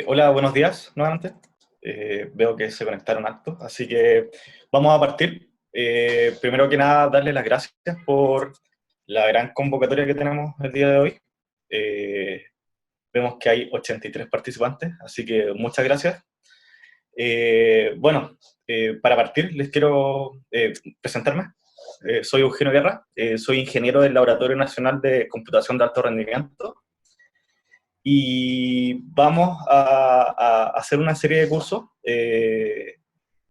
Hola, buenos días nuevamente. Veo que se conectaron actos, así que vamos a partir. Primero que nada, darle las gracias por la gran convocatoria que tenemos el día de hoy. Eh, Vemos que hay 83 participantes, así que muchas gracias. Bueno, para partir les quiero presentarme. Soy Eugenio Guerra, soy ingeniero del Laboratorio Nacional de Computación de Alto Rendimiento y vamos a hacer una serie de cursos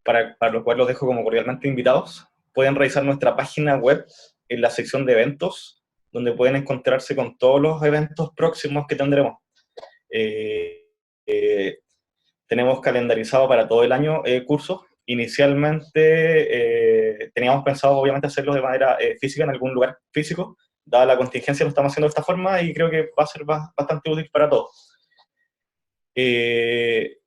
para lo cual los dejo como cordialmente invitados. Pueden revisar nuestra página web en la sección de eventos, donde pueden encontrarse con todos los eventos próximos que tendremos. Eh, eh, Tenemos calendarizado para todo el año cursos. Inicialmente teníamos pensado obviamente hacerlos de manera física en algún lugar físico. Dada la contingencia lo estamos haciendo de esta forma y creo que va a ser bastante útil para todos. Eh,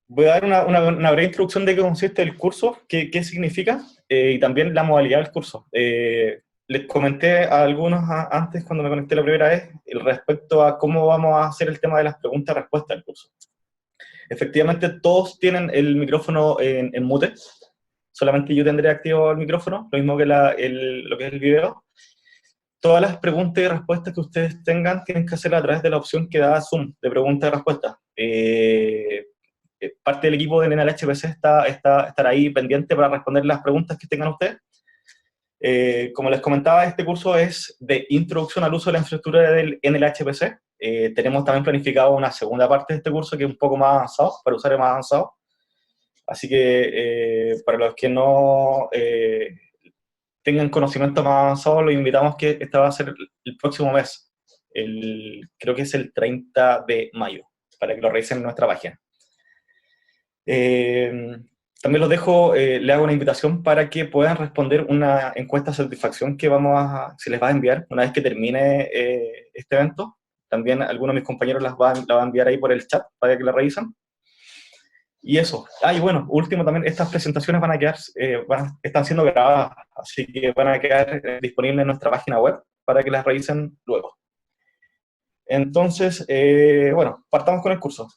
Voy a dar una breve introducción de qué consiste el curso, qué significa y también la modalidad del curso. Les comenté a algunos antes, cuando me conecté la primera vez, respecto a cómo vamos a hacer el tema de las preguntas y respuestas del curso. Efectivamente, todos tienen el micrófono en mute, solamente yo tendré activo el micrófono, lo mismo que lo que es el video. Todas las preguntas y respuestas que ustedes tengan tienen que hacerlas a través de la opción que da Zoom, de preguntas y respuestas. Parte del equipo del NLHPC estará ahí pendiente para responder las preguntas que tengan ustedes. Como les comentaba, este curso es de introducción al uso de la infraestructura del NLHPC. Tenemos también planificado una segunda parte de este curso que es un poco más avanzado, para usuarios más avanzados. Así que para los que no tengan conocimiento más avanzado, los invitamos que esta va a ser el próximo mes. Creo que es el 30 de mayo, para que lo revisen en nuestra página. También los dejo, le hago una invitación para que puedan responder una encuesta de satisfacción que se les va a enviar una vez que termine este evento. También algunos de mis compañeros la va a enviar ahí por el chat para que la revisen. Y eso. Y bueno, último también, estas presentaciones van a quedar, están siendo grabadas, así que van a quedar disponibles en nuestra página web para que las revisen luego. Entonces, bueno, partamos con el curso.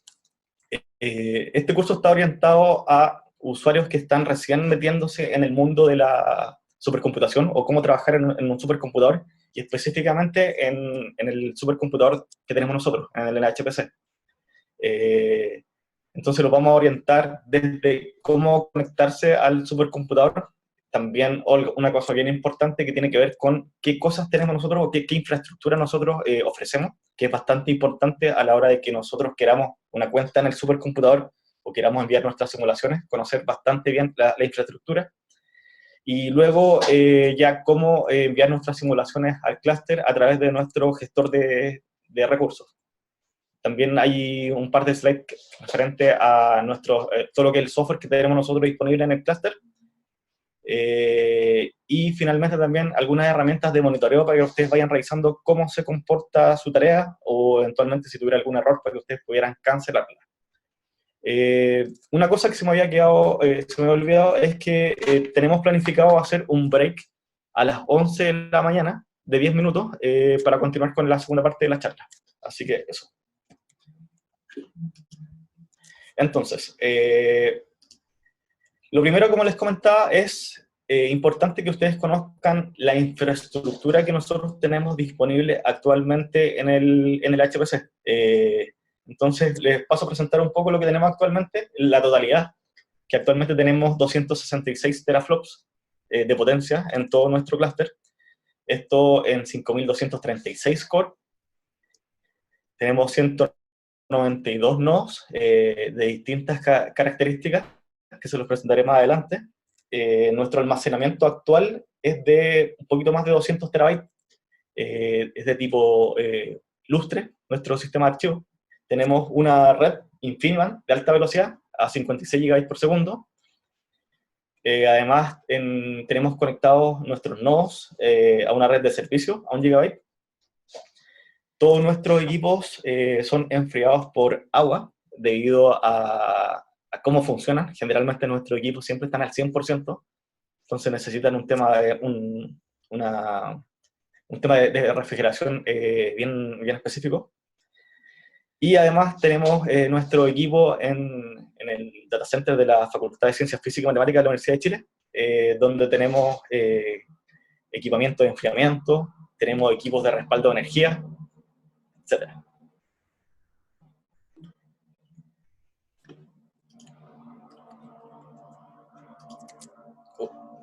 Este curso está orientado a usuarios que están recién metiéndose en el mundo de la supercomputación o cómo trabajar en un supercomputador, y específicamente en el supercomputador que tenemos nosotros, en el NHPC. Entonces lo vamos a orientar desde cómo conectarse al supercomputador. También una cosa bien importante que tiene que ver con qué cosas tenemos nosotros o qué infraestructura nosotros ofrecemos, que es bastante importante a la hora de que nosotros queramos una cuenta en el supercomputador o queramos enviar nuestras simulaciones, conocer bastante bien la infraestructura. Y luego ya cómo enviar nuestras simulaciones al clúster a través de nuestro gestor de recursos. También hay un par de slides referente a todo lo que es el software que tenemos nosotros disponible en el clúster. Y finalmente también algunas herramientas de monitoreo para que ustedes vayan revisando cómo se comporta su tarea o eventualmente si tuviera algún error para que ustedes pudieran cancelarla. Una cosa que se me había olvidado es que tenemos planificado hacer un break a las 11 de la mañana de 10 minutos para continuar con la segunda parte de la charla. Así que eso. Entonces, lo primero, como les comentaba, es importante que ustedes conozcan la infraestructura que nosotros tenemos disponible actualmente en el HPC. Entonces, les paso a presentar un poco lo que tenemos actualmente, la totalidad, que actualmente tenemos 266 teraflops de potencia en todo nuestro clúster. Esto en 5236 core. Tenemos 192 nodos de distintas características que se los presentaré más adelante. Nuestro almacenamiento actual es de un poquito más de 200 terabytes, es de tipo lustre, nuestro sistema de archivos. Tenemos una red InfiniBand de alta velocidad a 56 GB por segundo. Además, tenemos conectados nuestros nodos a una red de servicio a 1 GB. Todos nuestros equipos son enfriados por agua debido a cómo funcionan. Generalmente nuestros equipos siempre están al 100%, entonces necesitan un tema de refrigeración bien específico. Y además tenemos nuestro equipo en el data center de la Facultad de Ciencias Físicas y Matemáticas de la Universidad de Chile, donde tenemos equipamiento de enfriamiento, tenemos equipos de respaldo de energía, etcétera.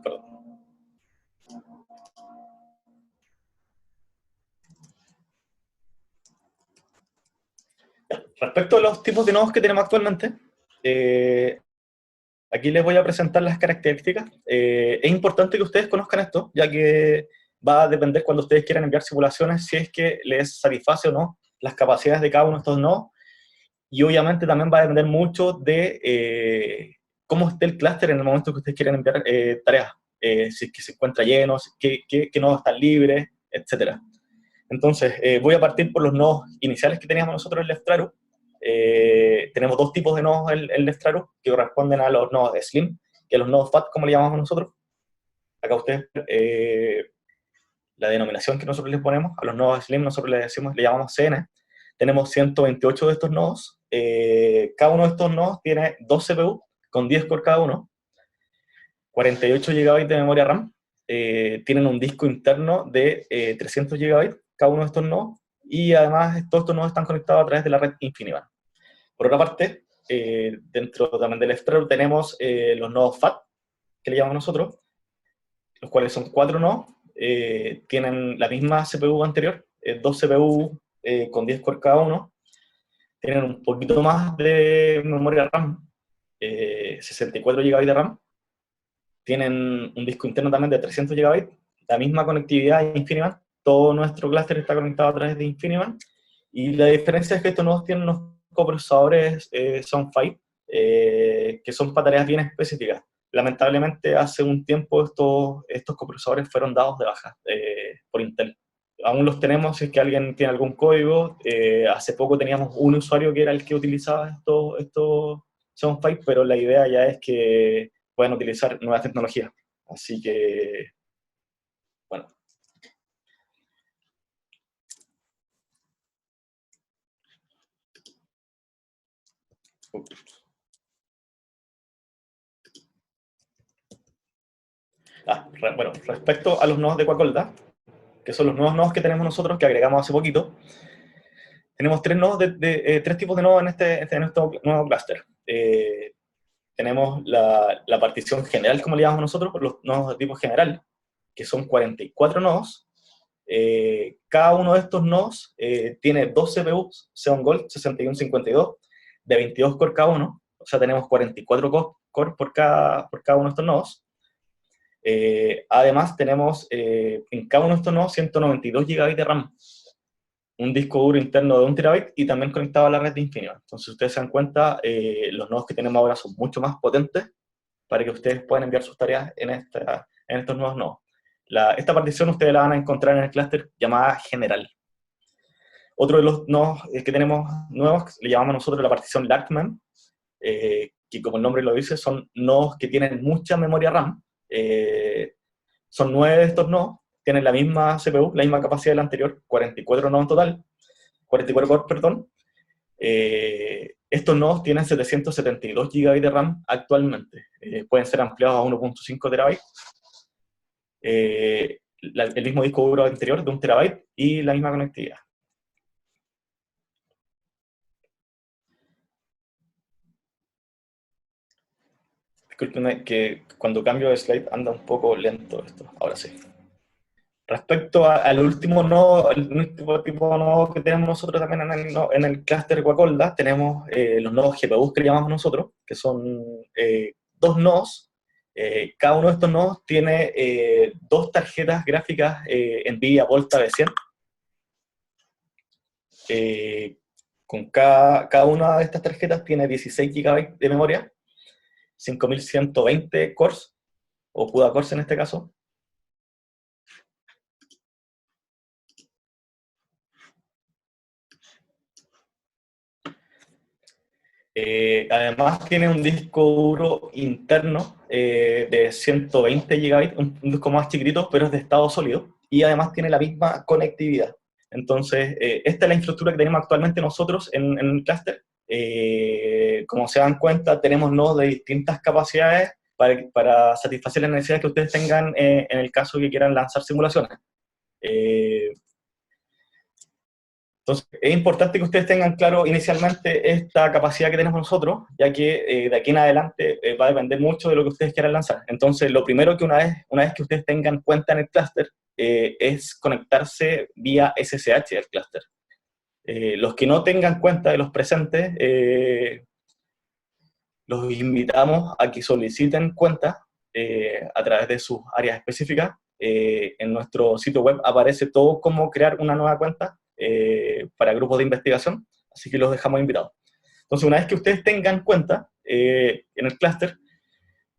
Perdón. Respecto a los tipos de nodos que tenemos actualmente, aquí les voy a presentar las características. Es importante que ustedes conozcan esto, ya que va a depender cuando ustedes quieran enviar simulaciones, si es que les satisface o no las capacidades de cada uno de estos nodos, y obviamente también va a depender mucho de cómo esté el clúster en el momento que ustedes quieren enviar tareas, si es que se encuentra lleno, qué nodos están libres, etc. Entonces, voy a partir por los nodos iniciales que teníamos nosotros en Leftraru. Tenemos dos tipos de nodos en Leftraru, que corresponden a los nodos Slim, que a los nodos FAT, como le llamamos nosotros. Acá ustedes, la denominación que nosotros les ponemos, a los nodos Slim nosotros le llamamos CN. Tenemos 128 de estos nodos. Cada uno de estos nodos tiene 2 CPU, con 10 core cada uno, 48 GB de memoria RAM, tienen un disco interno de 300 GB cada uno de estos nodos, y además todos estos nodos están conectados a través de la red InfiniBand. Por otra parte, dentro también del Leftraru tenemos los nodos FAT, que le llamamos nosotros, los cuales son 4 nodos, tienen la misma CPU anterior, 2 CPU con 10 core cada uno, tienen un poquito más de memoria RAM, 64 GB de RAM, tienen un disco interno también de 300 GB, la misma conectividad InfiniBand, todo nuestro clúster está conectado a través de InfiniBand, y la diferencia es que estos nodos tienen unos coprocesadores Xeon Phi, que son para tareas bien específicas. Lamentablemente, hace un tiempo estos coprocesadores fueron dados de baja por Intel. Aún los tenemos si es que alguien tiene algún código. Hace poco teníamos un usuario que era el que utilizaba estos Xeon Phi, pero la idea ya es que pueden utilizar nuevas tecnologías. Así que, bueno. Bueno, respecto a los nodos de Quacolda, que son los nuevos nodos que tenemos nosotros, que agregamos hace poquito, tenemos tres tipos de nodos en nuestro nuevo clúster. Tenemos la partición general, como le llamamos nosotros, los nodos de tipo general, que son 44 nodos. Cada uno de estos nodos tiene 2 CPUs, Xeon Gold 6152, de 22 core cada uno, o sea, tenemos 44 core por cada uno de estos nodos. Además, tenemos en cada uno de estos nodos 192 GB de RAM, un disco duro interno de 1 TB y también conectado a la red de InfiniBand. Entonces, ustedes se dan cuenta, los nodos que tenemos ahora son mucho más potentes para que ustedes puedan enviar sus tareas en estos nuevos nodos. Esta partición ustedes la van a encontrar en el clúster llamada general. Otro de los nodos que tenemos nuevos, le llamamos nosotros la partición LARCMEM, que como el nombre lo dice, son nodos que tienen mucha memoria RAM. Son 9 de estos nodos, tienen la misma CPU, la misma capacidad del anterior, 44 nodos en total, 44 cores, perdón. Estos nodos tienen 772 GB de RAM actualmente, pueden ser ampliados a 1.5 TB, el mismo disco duro anterior de 1 TB y la misma conectividad. Disculpenme que cuando cambio de slide anda un poco lento esto, ahora sí. Respecto al último nodo, el último tipo de nodo que tenemos nosotros también en el clúster de Quacolda, tenemos los nodos GPUs que le llamamos nosotros, que son 2 nodos. Cada uno de estos nodos tiene 2 tarjetas gráficas NVIDIA Volta V100. Con cada una de estas tarjetas tiene 16 GB de memoria, 5120 cores, o CUDA cores en este caso. Además tiene un disco duro interno de 120 GB, un disco más chiquitito, pero es de estado sólido, y además tiene la misma conectividad. Entonces, esta es la infraestructura que tenemos actualmente nosotros en el clúster. Como se dan cuenta, tenemos nodos de distintas capacidades para satisfacer las necesidades que ustedes tengan en el caso que quieran lanzar simulaciones. Entonces, es importante que ustedes tengan claro inicialmente esta capacidad que tenemos nosotros, ya que de aquí en adelante va a depender mucho de lo que ustedes quieran lanzar. Entonces, lo primero que una vez que ustedes tengan cuenta en el clúster, es conectarse vía SSH al clúster. Los que no tengan cuenta de los presentes, los invitamos a que soliciten cuenta a través de sus áreas específicas. En nuestro sitio web aparece todo cómo crear una nueva cuenta para grupos de investigación, así que los dejamos invitados. Entonces, una vez que ustedes tengan cuenta en el clúster,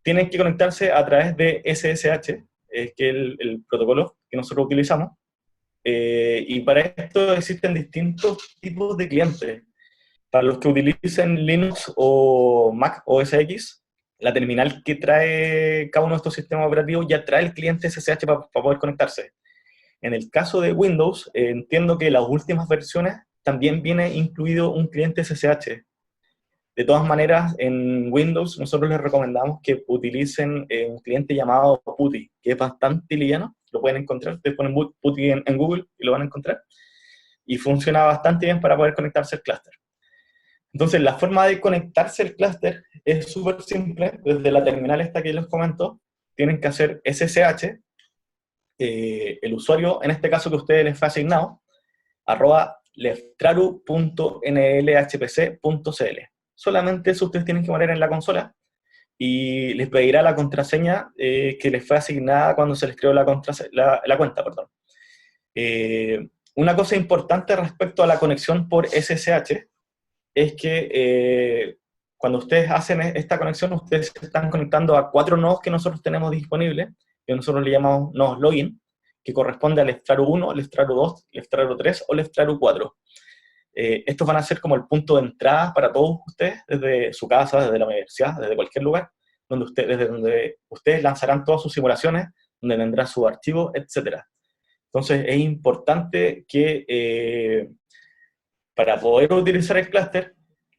tienen que conectarse a través de SSH, que es el protocolo que nosotros utilizamos, y para esto existen distintos tipos de clientes. Para los que utilicen Linux o Mac OS X, la terminal que trae cada uno de estos sistemas operativos ya trae el cliente SSH para poder conectarse. En el caso de Windows, entiendo que las últimas versiones también viene incluido un cliente SSH. De todas maneras, en Windows nosotros les recomendamos que utilicen un cliente llamado PuTTY, que es bastante liviano, lo pueden encontrar, ustedes ponen PuTTY en Google y lo van a encontrar, y funciona bastante bien para poder conectarse al clúster. Entonces, la forma de conectarse al clúster es súper simple. Desde la terminal esta que les comento, tienen que hacer SSH, el usuario, en este caso que a ustedes les fue asignado, @leftraru.nlhpc.cl. Solamente eso ustedes tienen que poner en la consola y les pedirá la contraseña que les fue asignada cuando se les creó la cuenta. Perdón. Una cosa importante respecto a la conexión por SSH es que cuando ustedes hacen esta conexión, ustedes se están conectando a 4 nodos que nosotros tenemos disponibles, que nosotros le llamamos nodos login, que corresponde al Leftraru 1, Leftraru 2, Leftraru 3 o Leftraru 4. Estos van a ser como el punto de entrada para todos ustedes, desde su casa, desde la universidad, desde cualquier lugar, desde donde ustedes lanzarán todas sus simulaciones, donde tendrán su archivo, etc. Entonces es importante que para poder utilizar el clúster,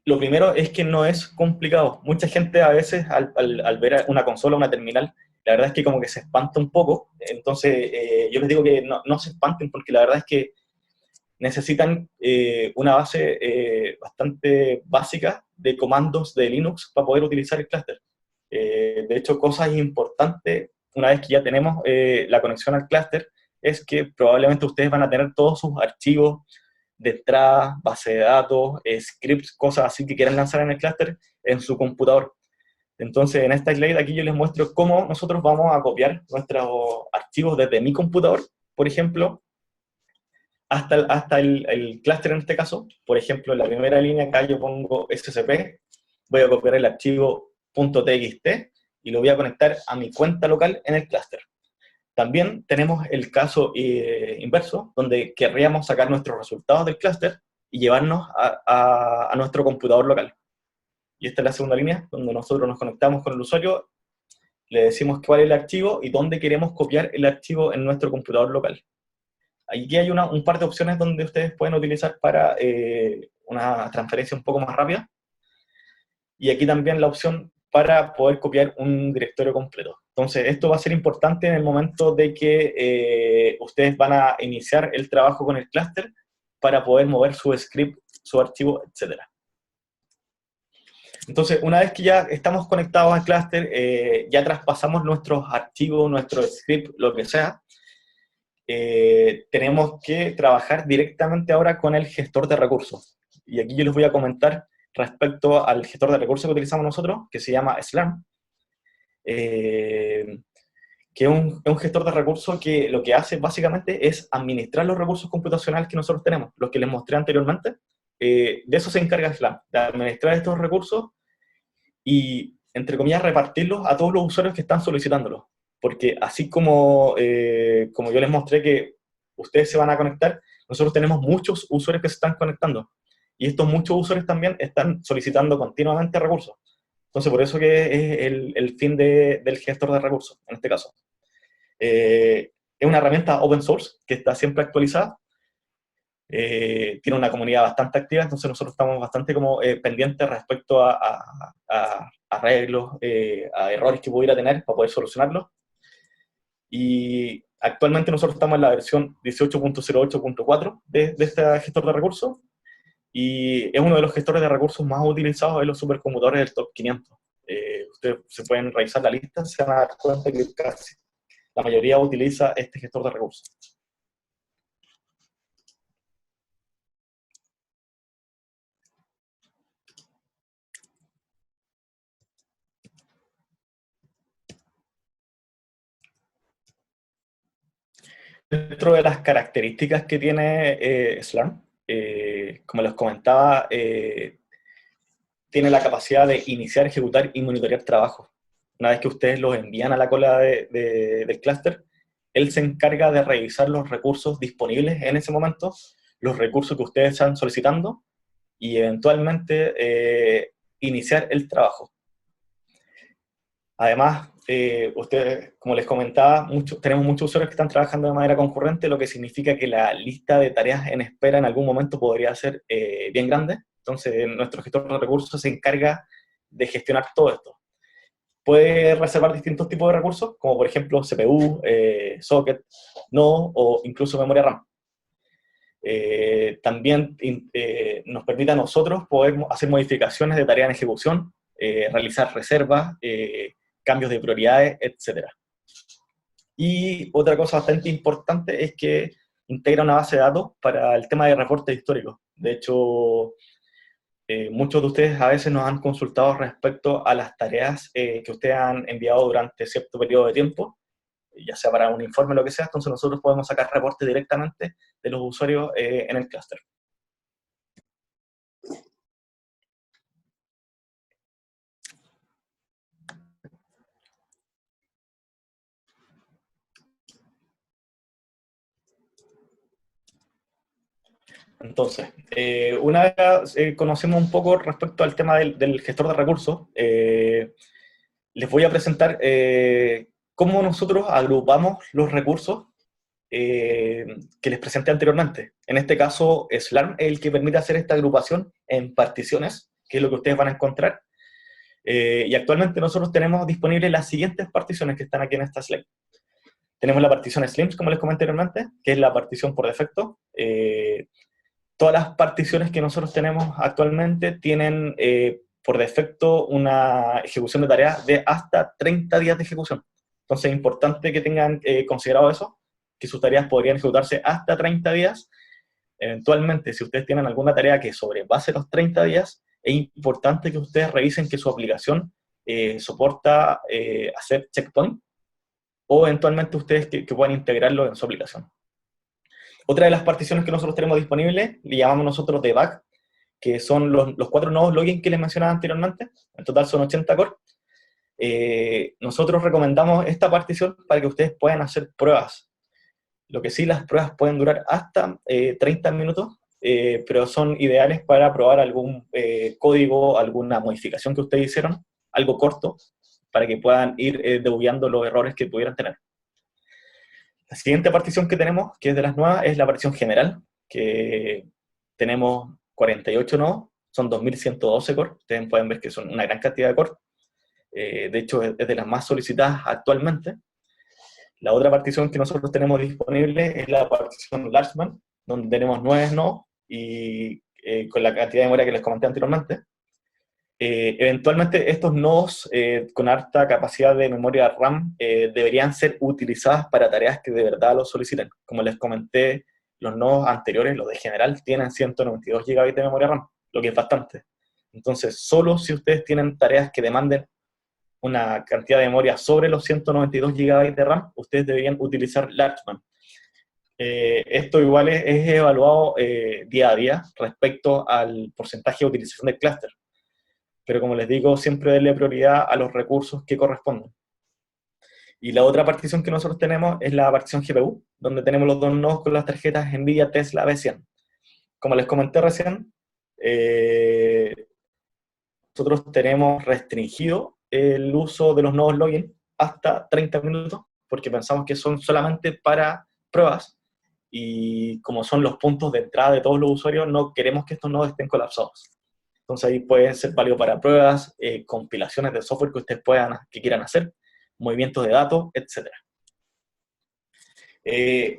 lo primero es que no es complicado. Mucha gente a veces al ver una consola, una terminal, la verdad es que como que se espanta un poco. Entonces yo les digo que no se espanten, porque la verdad es que necesitan una base bastante básica de comandos de Linux para poder utilizar el clúster. De hecho, cosas importantes, una vez que ya tenemos la conexión al clúster, es que probablemente ustedes van a tener todos sus archivos de entrada, base de datos, scripts, cosas así que quieran lanzar en el clúster en su computador. Entonces, en esta slide aquí yo les muestro cómo nosotros vamos a copiar nuestros archivos desde mi computador, por ejemplo, hasta el clúster en este caso. Por ejemplo, en la primera línea acá yo pongo SCP, voy a copiar el archivo .txt y lo voy a conectar a mi cuenta local en el clúster. También tenemos el caso inverso, donde querríamos sacar nuestros resultados del clúster y llevarnos a nuestro computador local. Y esta es la segunda línea, donde nosotros nos conectamos con el usuario, le decimos cuál es el archivo y dónde queremos copiar el archivo en nuestro computador local. Aquí hay un par de opciones donde ustedes pueden utilizar para una transferencia un poco más rápida. Y aquí también la opción para poder copiar un directorio completo. Entonces, esto va a ser importante en el momento de que ustedes van a iniciar el trabajo con el clúster para poder mover su script, su archivo, etc. Entonces, una vez que ya estamos conectados al clúster, ya traspasamos nuestros archivos, nuestro script, lo que sea, tenemos que trabajar directamente ahora con el gestor de recursos. Y aquí yo les voy a comentar respecto al gestor de recursos que utilizamos nosotros, que se llama Slurm, que es un gestor de recursos que lo que hace básicamente es administrar los recursos computacionales que nosotros tenemos, los que les mostré anteriormente. De eso se encarga Slurm, de administrar estos recursos y, entre comillas, repartirlos a todos los usuarios que están solicitándolos. Porque así como yo les mostré que ustedes se van a conectar, nosotros tenemos muchos usuarios que se están conectando. Y estos muchos usuarios también están solicitando continuamente recursos. Entonces, por eso que es el fin del gestor de recursos, en este caso. Es una herramienta open source que está siempre actualizada. tiene una comunidad bastante activa, entonces nosotros estamos bastante como pendientes respecto a arreglos, a errores que pudiera tener para poder solucionarlos. Y actualmente nosotros estamos en la versión 18.08.4 de este gestor de recursos, y es uno de los gestores de recursos más utilizados en los supercomputadores del top 500. Ustedes se pueden revisar la lista, se van a dar cuenta que casi la mayoría utiliza este gestor de recursos. Dentro de las características que tiene Slurm, como les comentaba, tiene la capacidad de iniciar, ejecutar y monitorear trabajos. Una vez que ustedes los envían a la cola del clúster, él se encarga de revisar los recursos disponibles en ese momento, los recursos que ustedes están solicitando, y eventualmente iniciar el trabajo. Además, ustedes, como les comentaba, tenemos muchos usuarios que están trabajando de manera concurrente, lo que significa que la lista de tareas en espera en algún momento podría ser bien grande. Entonces, nuestro gestor de recursos se encarga de gestionar todo esto. Puede reservar distintos tipos de recursos, como por ejemplo CPU, socket, nodo o incluso memoria RAM. También nos permite a nosotros poder hacer modificaciones de tareas en ejecución, realizar reservas, cambios de prioridades, etc. Y otra cosa bastante importante es que integra una base de datos para el tema de reportes históricos. De hecho, muchos de ustedes a veces nos han consultado respecto a las tareas que ustedes han enviado durante cierto periodo de tiempo, ya sea para un informe o lo que sea, entonces nosotros podemos sacar reportes directamente de los usuarios en el clúster. Entonces, una vez conocemos un poco respecto al tema del gestor de recursos, les voy a presentar cómo nosotros agrupamos los recursos que les presenté anteriormente. En este caso, Slurm es el que permite hacer esta agrupación en particiones, que es lo que ustedes van a encontrar. Y actualmente nosotros tenemos disponibles las siguientes particiones que están aquí en esta slide. Tenemos la partición Slims, como les comenté anteriormente, que es la partición por defecto. Todas las particiones que nosotros tenemos actualmente tienen por defecto una ejecución de tareas de hasta 30 días de ejecución. Entonces es importante que tengan considerado eso, que sus tareas podrían ejecutarse hasta 30 días. Eventualmente, si ustedes tienen alguna tarea que sobrepase los 30 días, es importante que ustedes revisen que su aplicación soporta hacer checkpoint, o eventualmente ustedes que puedan integrarlo en su aplicación. Otra de las particiones que nosotros tenemos disponibles, le llamamos nosotros debug, que son los 4 nodos login que les mencionaba anteriormente. En total son 80 core. Nosotros recomendamos esta partición para que ustedes puedan hacer pruebas. Lo que sí, las pruebas pueden durar hasta 30 minutos, pero son ideales para probar algún código, alguna modificación que ustedes hicieron, algo corto, para que puedan ir debugueando los errores que pudieran tener. La siguiente partición que tenemos, que es de las nuevas, es la partición general, que tenemos 48 nodos, son 2112 cores, ustedes pueden ver que son una gran cantidad de cores, de hecho es de las más solicitadas actualmente. La otra partición que nosotros tenemos disponible es la partición Largeman, donde tenemos 9 nodos, y con la cantidad de memoria que les comenté anteriormente. Eventualmente estos nodos con alta capacidad de memoria RAM deberían ser utilizadas para tareas que de verdad lo soliciten. Como les comenté, los nodos anteriores, los de general, tienen 192 GB de memoria RAM, lo que es bastante. Entonces, solo si ustedes tienen tareas que demanden una cantidad de memoria sobre los 192 GB de RAM, ustedes deberían utilizar Largeman. Esto igual es evaluado día a día respecto al porcentaje de utilización del clúster. Pero como les digo, siempre denle prioridad a los recursos que corresponden. Y la otra partición que nosotros tenemos es la partición GPU, donde tenemos los dos nodos con las tarjetas NVIDIA Tesla B100. Como les comenté recién, nosotros tenemos restringido el uso de los nodos login hasta 30 minutos, porque pensamos que son solamente para pruebas, y como son los puntos de entrada de todos los usuarios, no queremos que estos nodos estén colapsados. Entonces ahí pueden ser válidos para pruebas, compilaciones de software que ustedes que quieran hacer, movimientos de datos, etc.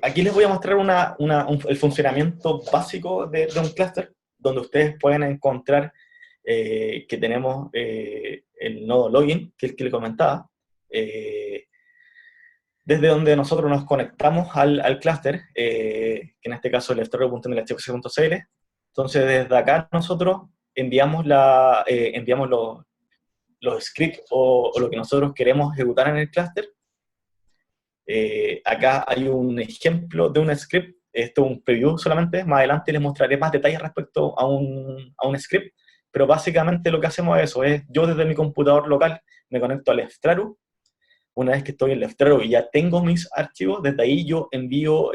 Aquí les voy a mostrar el funcionamiento básico de un clúster, donde ustedes pueden encontrar que tenemos el nodo login, que es el que les comentaba, desde donde nosotros nos conectamos al clúster, que en este caso es el electrero.mlhpc.cl. Entonces desde acá nosotros enviamos, enviamos los scripts o lo que nosotros queremos ejecutar en el clúster. Acá hay un ejemplo de un script, esto es un preview solamente, más adelante les mostraré más detalles respecto a un script, pero básicamente lo que hacemos es eso, yo desde mi computador local me conecto al Leftraru. Una vez que estoy en Leftraru y ya tengo mis archivos, desde ahí yo envío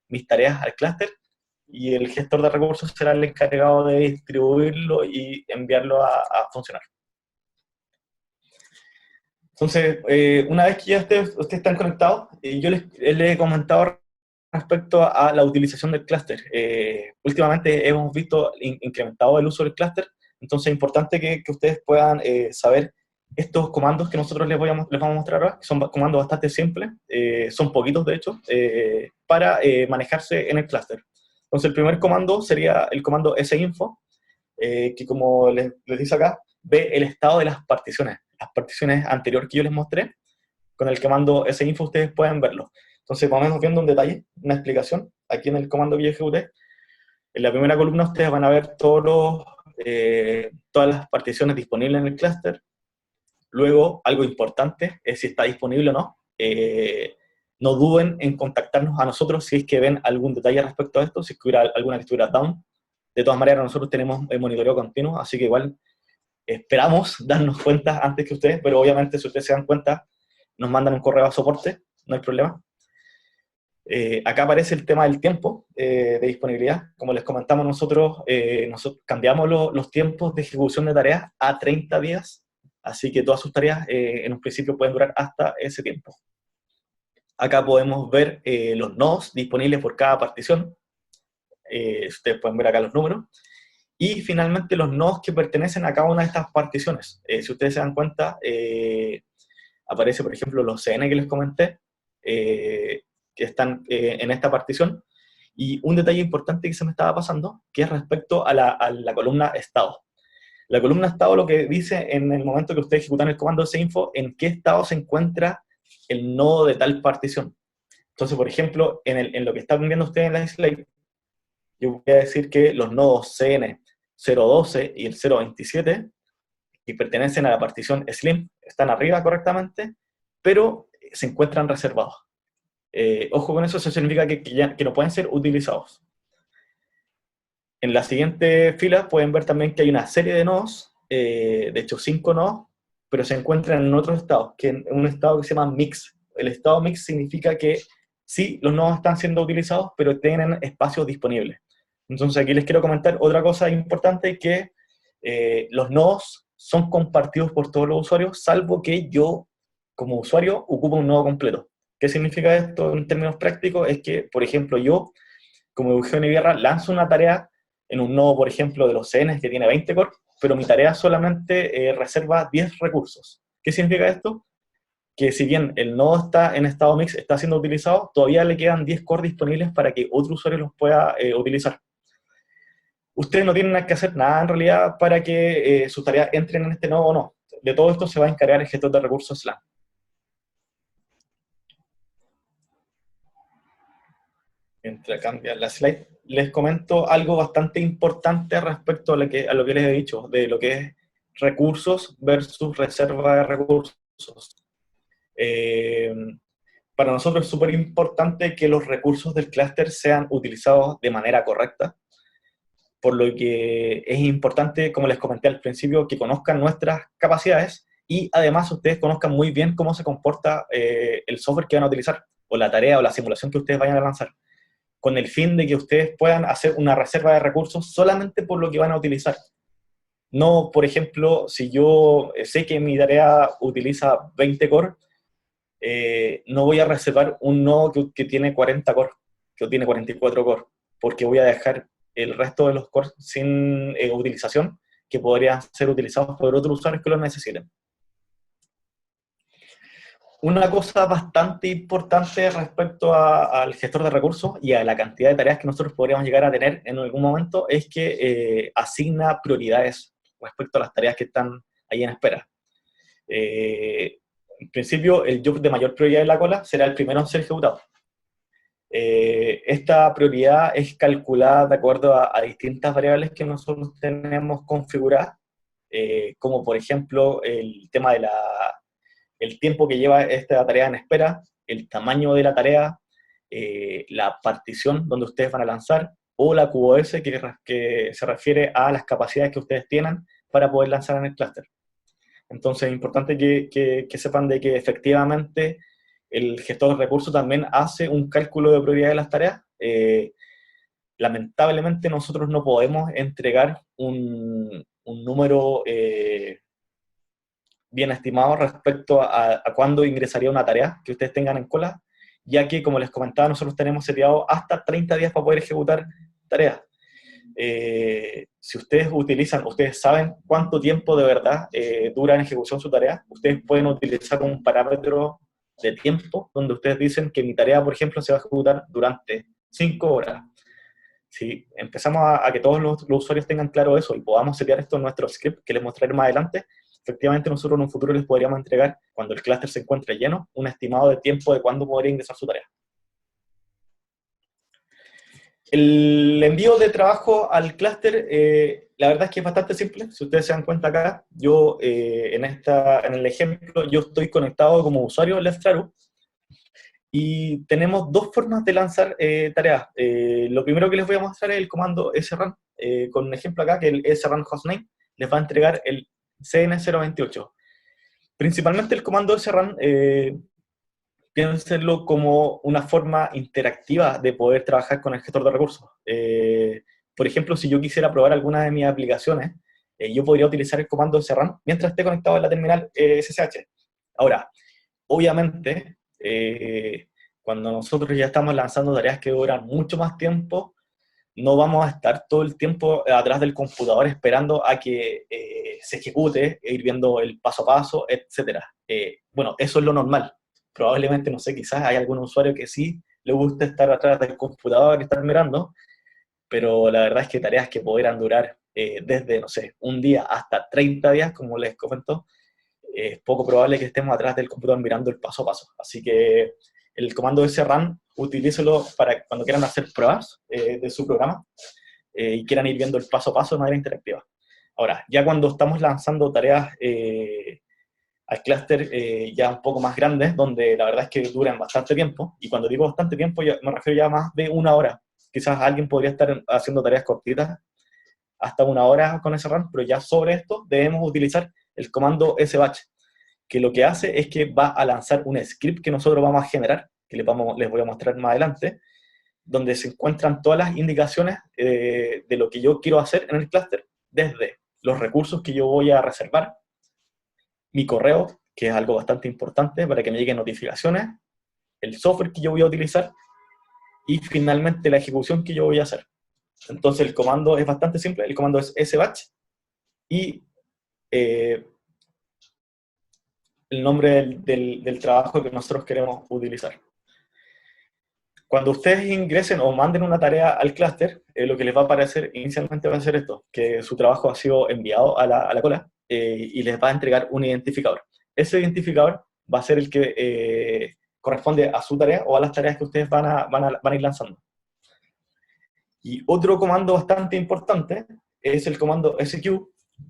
mis tareas al clúster, y el gestor de recursos será el encargado de distribuirlo y enviarlo a funcionar. Entonces, una vez que ya ustedes están conectados, yo les he comentado respecto a la utilización del clúster. Últimamente hemos visto incrementado el uso del clúster, entonces es importante que ustedes puedan saber estos comandos que nosotros les vamos a mostrar ahora, que son comandos bastante simples, son poquitos de hecho, para manejarse en el clúster. Entonces el primer comando sería el comando sinfo, que como les dice acá, ve el estado de las particiones anteriores que yo les mostré. Con el comando sinfo ustedes pueden verlo. Entonces vamos viendo un detalle, una explicación, aquí en el comando que yo ejecuté. En la primera columna ustedes van a ver todas las particiones disponibles en el clúster. Luego, algo importante es si está disponible o no. No duden en contactarnos a nosotros si es que ven algún detalle respecto a esto, si es que hubiera alguna que estuviera down. De todas maneras, nosotros tenemos el monitoreo continuo, así que igual esperamos darnos cuenta antes que ustedes, pero obviamente si ustedes se dan cuenta, nos mandan un correo a soporte, no hay problema. Acá aparece el tema del tiempo de disponibilidad. Como les comentamos, nosotros cambiamos los tiempos de ejecución de tareas a 30 días, así que todas sus tareas en un principio pueden durar hasta ese tiempo. Acá podemos ver los nodos disponibles por cada partición. Ustedes pueden ver acá los números. Y finalmente los nodos que pertenecen a cada una de estas particiones. Si ustedes se dan cuenta, aparece por ejemplo los CN que les comenté, que están en esta partición. Y un detalle importante que se me estaba pasando, que es respecto a la columna estado. La columna estado lo que dice en el momento que ustedes ejecutan el comando sinfo, en qué estado se encuentra el nodo de tal partición. Entonces, por ejemplo, en lo que están viendo ustedes en la slide, yo voy a decir que los nodos CN 012 y el 027, que pertenecen a la partición Slim, están arriba correctamente, pero se encuentran reservados. Ojo con eso significa que no pueden ser utilizados. En la siguiente fila pueden ver también que hay una serie de nodos, de hecho 5 nodos, pero se encuentran en otro estado, en un estado que se llama mix. El estado mix significa que sí, los nodos están siendo utilizados, pero tienen espacios disponibles. Entonces aquí les quiero comentar otra cosa importante, que los nodos son compartidos por todos los usuarios, salvo que yo, como usuario, ocupo un nodo completo. ¿Qué significa esto en términos prácticos? Es que, por ejemplo, yo, como Eugenio Guerra, lanzo una tarea en un nodo, por ejemplo, de los CNs que tiene 20 cores, pero mi tarea solamente reserva 10 recursos. ¿Qué significa esto? Que si bien el nodo está en estado mix, está siendo utilizado, todavía le quedan 10 cores disponibles para que otro usuario los pueda utilizar. Ustedes no tienen que hacer nada en realidad para que sus tareas entren en este nodo o no. De todo esto se va a encargar el gestor de recursos SLAM. Mientras cambia la slide, les comento algo bastante importante respecto a lo que les he dicho, de lo que es recursos versus reserva de recursos. Para nosotros es súper importante que los recursos del clúster sean utilizados de manera correcta, por lo que es importante, como les comenté al principio, que conozcan nuestras capacidades y además ustedes conozcan muy bien cómo se comporta el software que van a utilizar, o la tarea o la simulación que ustedes vayan a lanzar, con el fin de que ustedes puedan hacer una reserva de recursos solamente por lo que van a utilizar. No, por ejemplo, si yo sé que mi tarea utiliza 20 core, no voy a reservar un nodo que tiene 40 core, que tiene 44 cores, porque voy a dejar el resto de los cores sin utilización, que podrían ser utilizados por otros usuarios que los necesiten. Una cosa bastante importante respecto al gestor de recursos y a la cantidad de tareas que nosotros podríamos llegar a tener en algún momento es que asigna prioridades respecto a las tareas que están ahí en espera. En principio, el job de mayor prioridad en la cola será el primero en ser ejecutado. Esta prioridad es calculada de acuerdo a distintas variables que nosotros tenemos configuradas, como por ejemplo el tema de el tiempo que lleva esta tarea en espera, el tamaño de la tarea, la partición donde ustedes van a lanzar, o la QoS que se refiere a las capacidades que ustedes tienen para poder lanzar en el clúster. Entonces es importante que sepan de que efectivamente el gestor de recursos también hace un cálculo de prioridad de las tareas. Lamentablemente nosotros no podemos entregar un número bien estimado respecto a cuándo ingresaría una tarea que ustedes tengan en cola, ya que, como les comentaba, nosotros tenemos seteado hasta 30 días para poder ejecutar tareas. Si ustedes saben cuánto tiempo de verdad dura en ejecución su tarea, ustedes pueden utilizar un parámetro de tiempo donde ustedes dicen que mi tarea, por ejemplo, se va a ejecutar durante 5 horas. Si empezamos a que todos los usuarios tengan claro eso y podamos setear esto en nuestro script, que les mostraré más adelante, efectivamente nosotros en un futuro les podríamos entregar, cuando el clúster se encuentre lleno, un estimado de tiempo de cuándo podría ingresar su tarea. El envío de trabajo al clúster, la verdad es que es bastante simple. Si ustedes se dan cuenta acá, yo en el ejemplo, yo estoy conectado como usuario de Leftraru, y tenemos dos formas de lanzar tareas. Lo primero que les voy a mostrar es el comando srun, con un ejemplo acá, que el srun hostname les va a entregar el CN028. Principalmente el comando srun, piénsenlo como una forma interactiva de poder trabajar con el gestor de recursos. Por ejemplo, si yo quisiera probar alguna de mis aplicaciones, yo podría utilizar el comando srun mientras esté conectado a la terminal SSH. Ahora, obviamente, cuando nosotros ya estamos lanzando tareas que duran mucho más tiempo, no vamos a estar todo el tiempo atrás del computador esperando a que se ejecute, ir viendo el paso a paso, etc. Bueno, eso es lo normal. Probablemente, no sé, quizás hay algún usuario que sí le gusta estar atrás del computador y estar mirando, pero la verdad es que tareas que podrían durar desde, no sé, un día hasta 30 días, como les comento, es poco probable que estemos atrás del computador mirando el paso a paso. Así que el comando srun, utilícelo para cuando quieran hacer pruebas de su programa y quieran ir viendo el paso a paso de manera interactiva. Ahora, ya cuando estamos lanzando tareas al clúster ya un poco más grandes, donde la verdad es que duran bastante tiempo, y cuando digo bastante tiempo me refiero ya a más de una hora. Quizás alguien podría estar haciendo tareas cortitas hasta una hora con srun, pero ya sobre esto debemos utilizar el comando sbatch, que lo que hace es que va a lanzar un script que nosotros vamos a generar, que les voy a mostrar más adelante, donde se encuentran todas las indicaciones de lo que yo quiero hacer en el clúster, desde los recursos que yo voy a reservar, mi correo, que es algo bastante importante para que me lleguen notificaciones, el software que yo voy a utilizar, y finalmente la ejecución que yo voy a hacer. Entonces el comando es bastante simple, el comando es sbatch, y el nombre del trabajo que nosotros queremos utilizar. Cuando ustedes ingresen o manden una tarea al clúster, lo que les va a aparecer inicialmente va a ser esto, que su trabajo ha sido enviado a la cola y les va a entregar un identificador. Ese identificador va a ser el que corresponde a su tarea o a las tareas que ustedes van a ir lanzando. Y otro comando bastante importante es el comando SQ,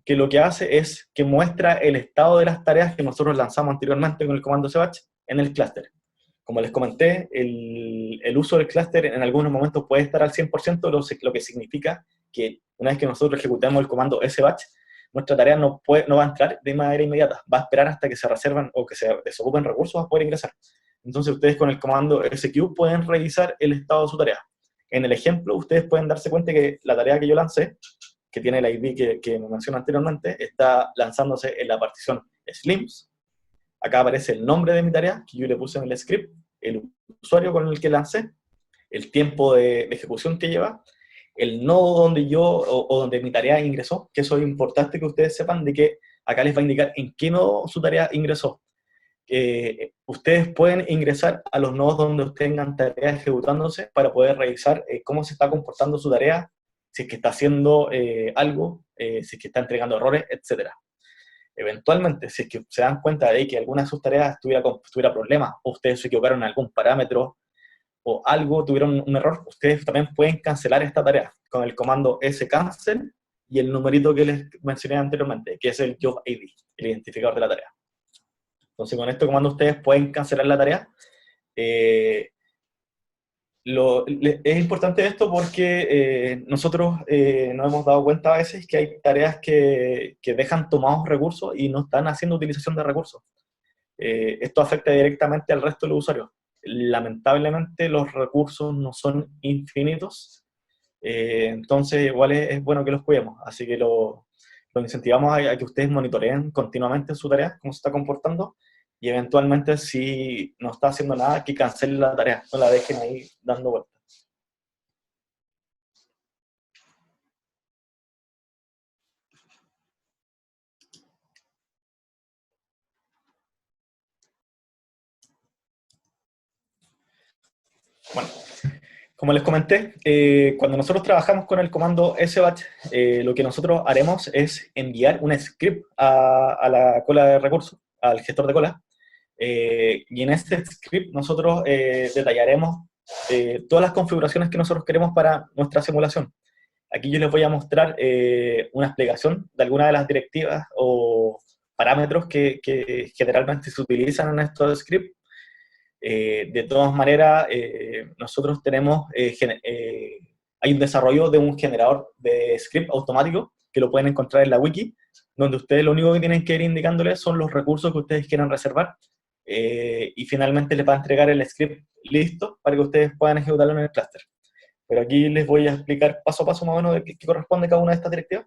que lo que hace es que muestra el estado de las tareas que nosotros lanzamos anteriormente con el comando sbatch en el clúster. Como les comenté, el uso del clúster en algunos momentos puede estar al 100%, lo que significa que una vez que nosotros ejecutemos el comando sbatch, nuestra tarea no va a entrar de manera inmediata, va a esperar hasta que se reservan o que se desocupen recursos para poder ingresar. Entonces ustedes con el comando SQ pueden revisar el estado de su tarea. En el ejemplo, ustedes pueden darse cuenta que la tarea que yo lancé, que tiene la ID que me mencioné anteriormente, está lanzándose en la partición slims. Acá aparece el nombre de mi tarea, que yo le puse en el script, el usuario con el que lancé, el tiempo de ejecución que lleva, el nodo donde yo o donde mi tarea ingresó, que eso es importante que ustedes sepan de que acá les va a indicar en qué nodo su tarea ingresó. Ustedes pueden ingresar a los nodos donde ustedes tengan tareas ejecutándose para poder revisar cómo se está comportando su tarea, si es que está haciendo algo, si es que está entregando errores, etc. Eventualmente, si es que se dan cuenta de que alguna de sus tareas tuviera problemas, o ustedes se equivocaron en algún parámetro, o algo, tuvieron un error, ustedes también pueden cancelar esta tarea con el comando scancel y el numerito que les mencioné anteriormente, que es el job ID, el identificador de la tarea. Entonces, con este comando ustedes pueden cancelar la tarea. Es importante esto porque nosotros nos hemos dado cuenta a veces que hay tareas que dejan tomados recursos y no están haciendo utilización de recursos. Esto afecta directamente al resto de los usuarios. Lamentablemente los recursos no son infinitos, entonces igual es bueno que los cuidemos, así que lo incentivamos a que ustedes monitoreen continuamente su tarea, cómo se está comportando, y eventualmente si no está haciendo nada, que cancelen la tarea, no la dejen ahí dando vueltas. Bueno, como les comenté, cuando nosotros trabajamos con el comando sbatch, lo que nosotros haremos es enviar un script a la cola de recursos, al gestor de cola, y en este script nosotros detallaremos todas las configuraciones que nosotros queremos para nuestra simulación. Aquí yo les voy a mostrar una explicación de algunas de las directivas o parámetros que generalmente se utilizan en estos scripts. De todas maneras, nosotros tenemos, hay un desarrollo de un generador de script automático que lo pueden encontrar en la wiki, donde ustedes lo único que tienen que ir indicándoles son los recursos que ustedes quieran reservar, y finalmente les va a entregar el script listo para que ustedes puedan ejecutarlo en el clúster. Pero aquí les voy a explicar paso a paso más o menos de qué corresponde cada una de estas directivas.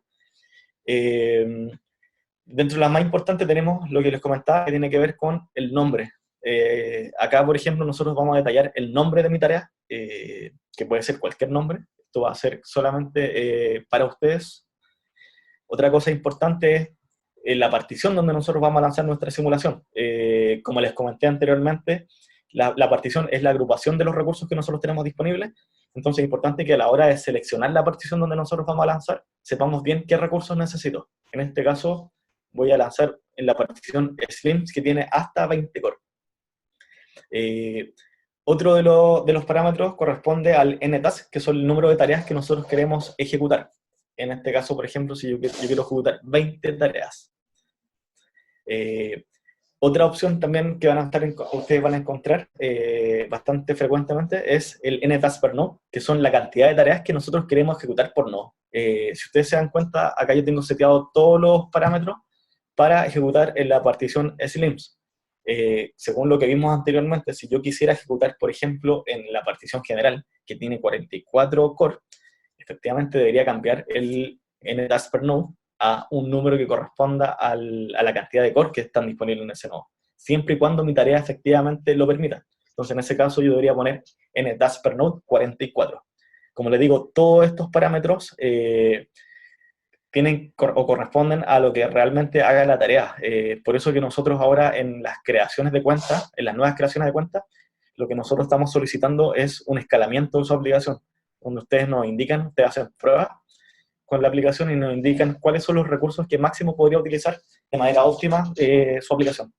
Dentro de las más importantes tenemos lo que les comentaba, que tiene que ver con el nombre. Acá, por ejemplo, nosotros vamos a detallar el nombre de mi tarea, que puede ser cualquier nombre. Esto va a ser solamente para ustedes. Otra cosa importante es la partición donde nosotros vamos a lanzar nuestra simulación. Como les comenté anteriormente, la partición es la agrupación de los recursos que nosotros tenemos disponibles. Entonces es importante que a la hora de seleccionar la partición donde nosotros vamos a lanzar, sepamos bien qué recursos necesito. En este caso, voy a lanzar en la partición Slims, que tiene hasta 20 core. Otro de los parámetros corresponde al ntask, que son el número de tareas que nosotros queremos ejecutar. En este caso, por ejemplo, si yo quiero ejecutar 20 tareas. Otra opción también que ustedes van a encontrar bastante frecuentemente es el ntask per node, que son la cantidad de tareas que nosotros queremos ejecutar por nodo. Si ustedes se dan cuenta, acá yo tengo seteado todos los parámetros para ejecutar en la partición slims. Según lo que vimos anteriormente, si yo quisiera ejecutar, por ejemplo, en la partición general, que tiene 44 core, efectivamente debería cambiar el ntask per node a un número que corresponda a la cantidad de core que están disponibles en ese nodo, siempre y cuando mi tarea efectivamente lo permita. Entonces, en ese caso, yo debería poner ntask per node 44. Como les digo, todos estos parámetros tienen o corresponden a lo que realmente haga la tarea. Por eso que nosotros ahora en las creaciones de cuentas, en las nuevas creaciones de cuentas, lo que nosotros estamos solicitando es un escalamiento de su aplicación, donde ustedes nos indican, ustedes hacen pruebas con la aplicación y nos indican cuáles son los recursos que máximo podría utilizar de manera óptima su aplicación.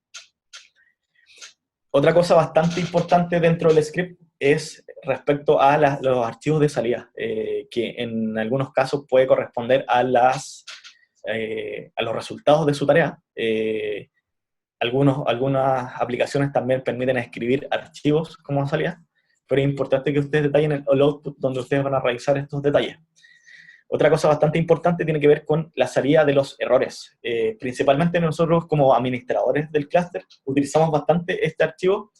Otra cosa bastante importante dentro del script es respecto a los archivos de salida, que en algunos casos puede corresponder a los resultados de su tarea. Algunas aplicaciones también permiten escribir archivos como salida, pero es importante que ustedes detallen el output donde ustedes van a revisar estos detalles. Otra cosa bastante importante tiene que ver con la salida de los errores. Principalmente nosotros como administradores del clúster utilizamos bastante este archivo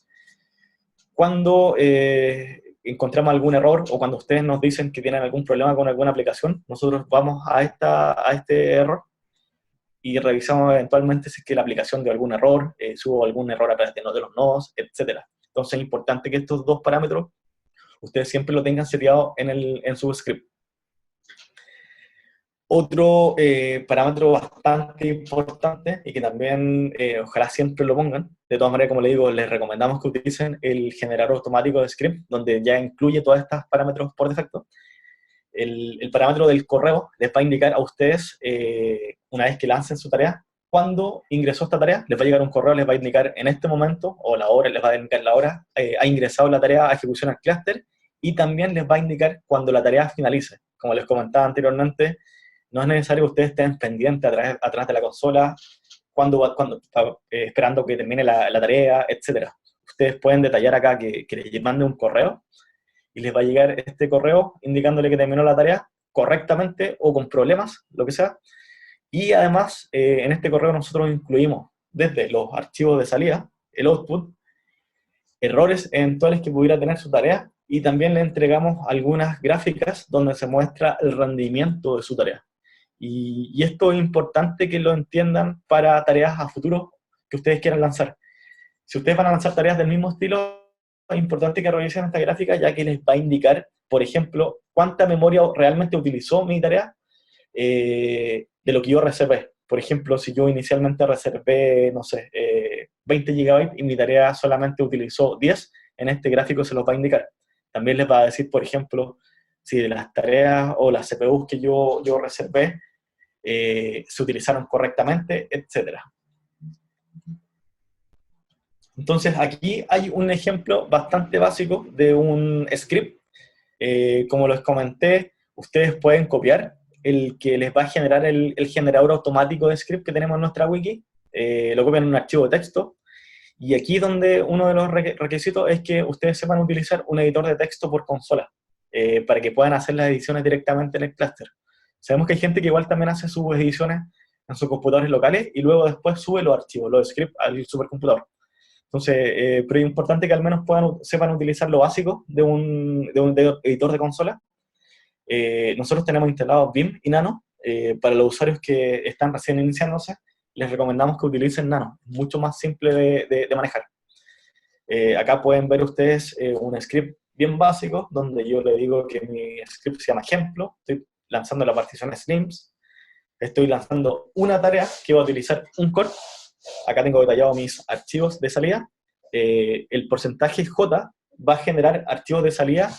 cuando encontramos algún error o cuando ustedes nos dicen que tienen algún problema con alguna aplicación. Nosotros vamos a este error y revisamos eventualmente si es que la aplicación dio algún error, hubo algún error a través de los nodos, etc. Entonces es importante que estos dos parámetros ustedes siempre lo tengan seteado en su script. Otro parámetro bastante importante y que también ojalá siempre lo pongan, de todas maneras, como les digo, les recomendamos que utilicen el generador automático de script, donde ya incluye todos estos parámetros por defecto. El parámetro del correo les va a indicar a ustedes, una vez que lancen su tarea, cuando ingresó esta tarea, les va a llegar un correo, les va a indicar en este momento, o la hora, les va a indicar la hora, ha ingresado la tarea a ejecución al clúster, y también les va a indicar cuando la tarea finalice. Como les comentaba anteriormente, no es necesario que ustedes estén pendientes atrás de la consola, esperando que termine la tarea, etc. Ustedes pueden detallar acá que les mande un correo, y les va a llegar este correo indicándole que terminó la tarea correctamente o con problemas, lo que sea. Y además, en este correo nosotros incluimos desde los archivos de salida, el output, errores eventuales que pudiera tener su tarea, y también le entregamos algunas gráficas donde se muestra el rendimiento de su tarea. Y esto es importante que lo entiendan para tareas a futuro que ustedes quieran lanzar. Si ustedes van a lanzar tareas del mismo estilo, es importante que revisen esta gráfica, ya que les va a indicar, por ejemplo, cuánta memoria realmente utilizó mi tarea de lo que yo reservé. Por ejemplo, si yo inicialmente reservé, no sé, 20 GB y mi tarea solamente utilizó 10, en este gráfico se los va a indicar. También les va a decir, por ejemplo, si de las tareas o las CPUs que yo reservé se utilizaron correctamente, etc. Entonces, aquí hay un ejemplo bastante básico de un script. Como les comenté, ustedes pueden copiar el que les va a generar el generador automático de script que tenemos en nuestra wiki, lo copian en un archivo de texto, y aquí donde uno de los requisitos es que ustedes sepan utilizar un editor de texto por consola, para que puedan hacer las ediciones directamente en el clúster. Sabemos que hay gente que igual también hace sus ediciones en sus computadores locales y luego después sube los archivos, los scripts al supercomputador. Entonces, pero es importante que al menos sepan utilizar lo básico de un editor de consola. Nosotros tenemos instalados Vim y Nano. Para los usuarios que están recién iniciándose, les recomendamos que utilicen Nano. Es mucho más simple de manejar. Acá pueden ver ustedes un script bien básico, donde yo le digo que mi script se llama ejemplo. Estoy lanzando la partición Slims. Estoy lanzando una tarea que va a utilizar un core. Acá tengo detallado mis archivos de salida. El porcentaje J va a generar archivos de salida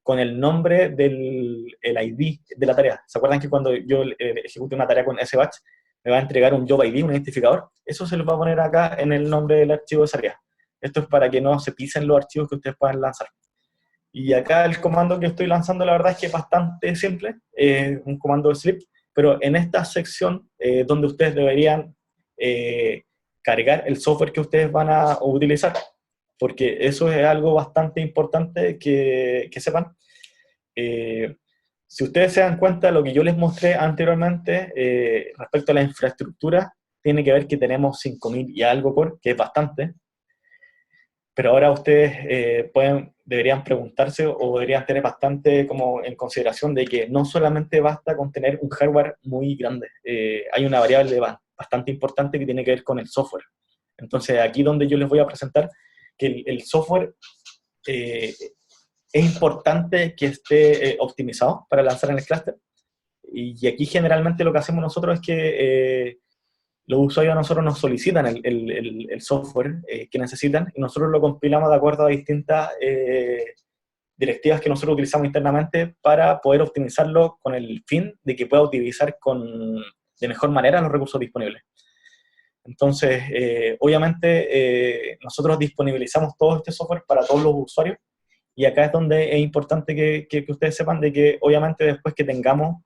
con el nombre del ID de la tarea. ¿Se acuerdan que cuando yo ejecute una tarea con SBatch me va a entregar un job ID, un identificador? Eso se lo va a poner acá en el nombre del archivo de salida. Esto es para que no se pisen los archivos que ustedes puedan lanzar. Y acá el comando que estoy lanzando, la verdad es que es bastante simple, un comando de sleep, pero en esta sección donde ustedes deberían cargar el software que ustedes van a utilizar, porque eso es algo bastante importante que sepan. Si ustedes se dan cuenta, lo que yo les mostré anteriormente respecto a la infraestructura, tiene que ver que tenemos 5.000 y algo core, que es bastante, pero ahora ustedes deberían preguntarse o deberían tener bastante como en consideración de que no solamente basta con tener un hardware muy grande, hay una variable bastante importante que tiene que ver con el software. Entonces, aquí donde yo les voy a presentar que el software es importante que esté optimizado para lanzar en el clúster, y aquí generalmente lo que hacemos nosotros es que los usuarios a nosotros nos solicitan el software que necesitan, y nosotros lo compilamos de acuerdo a distintas directivas que nosotros utilizamos internamente para poder optimizarlo con el fin de que pueda utilizar de mejor manera los recursos disponibles. Entonces, obviamente, nosotros disponibilizamos todo este software para todos los usuarios, y acá es donde es importante que ustedes sepan de que, obviamente, después que tengamos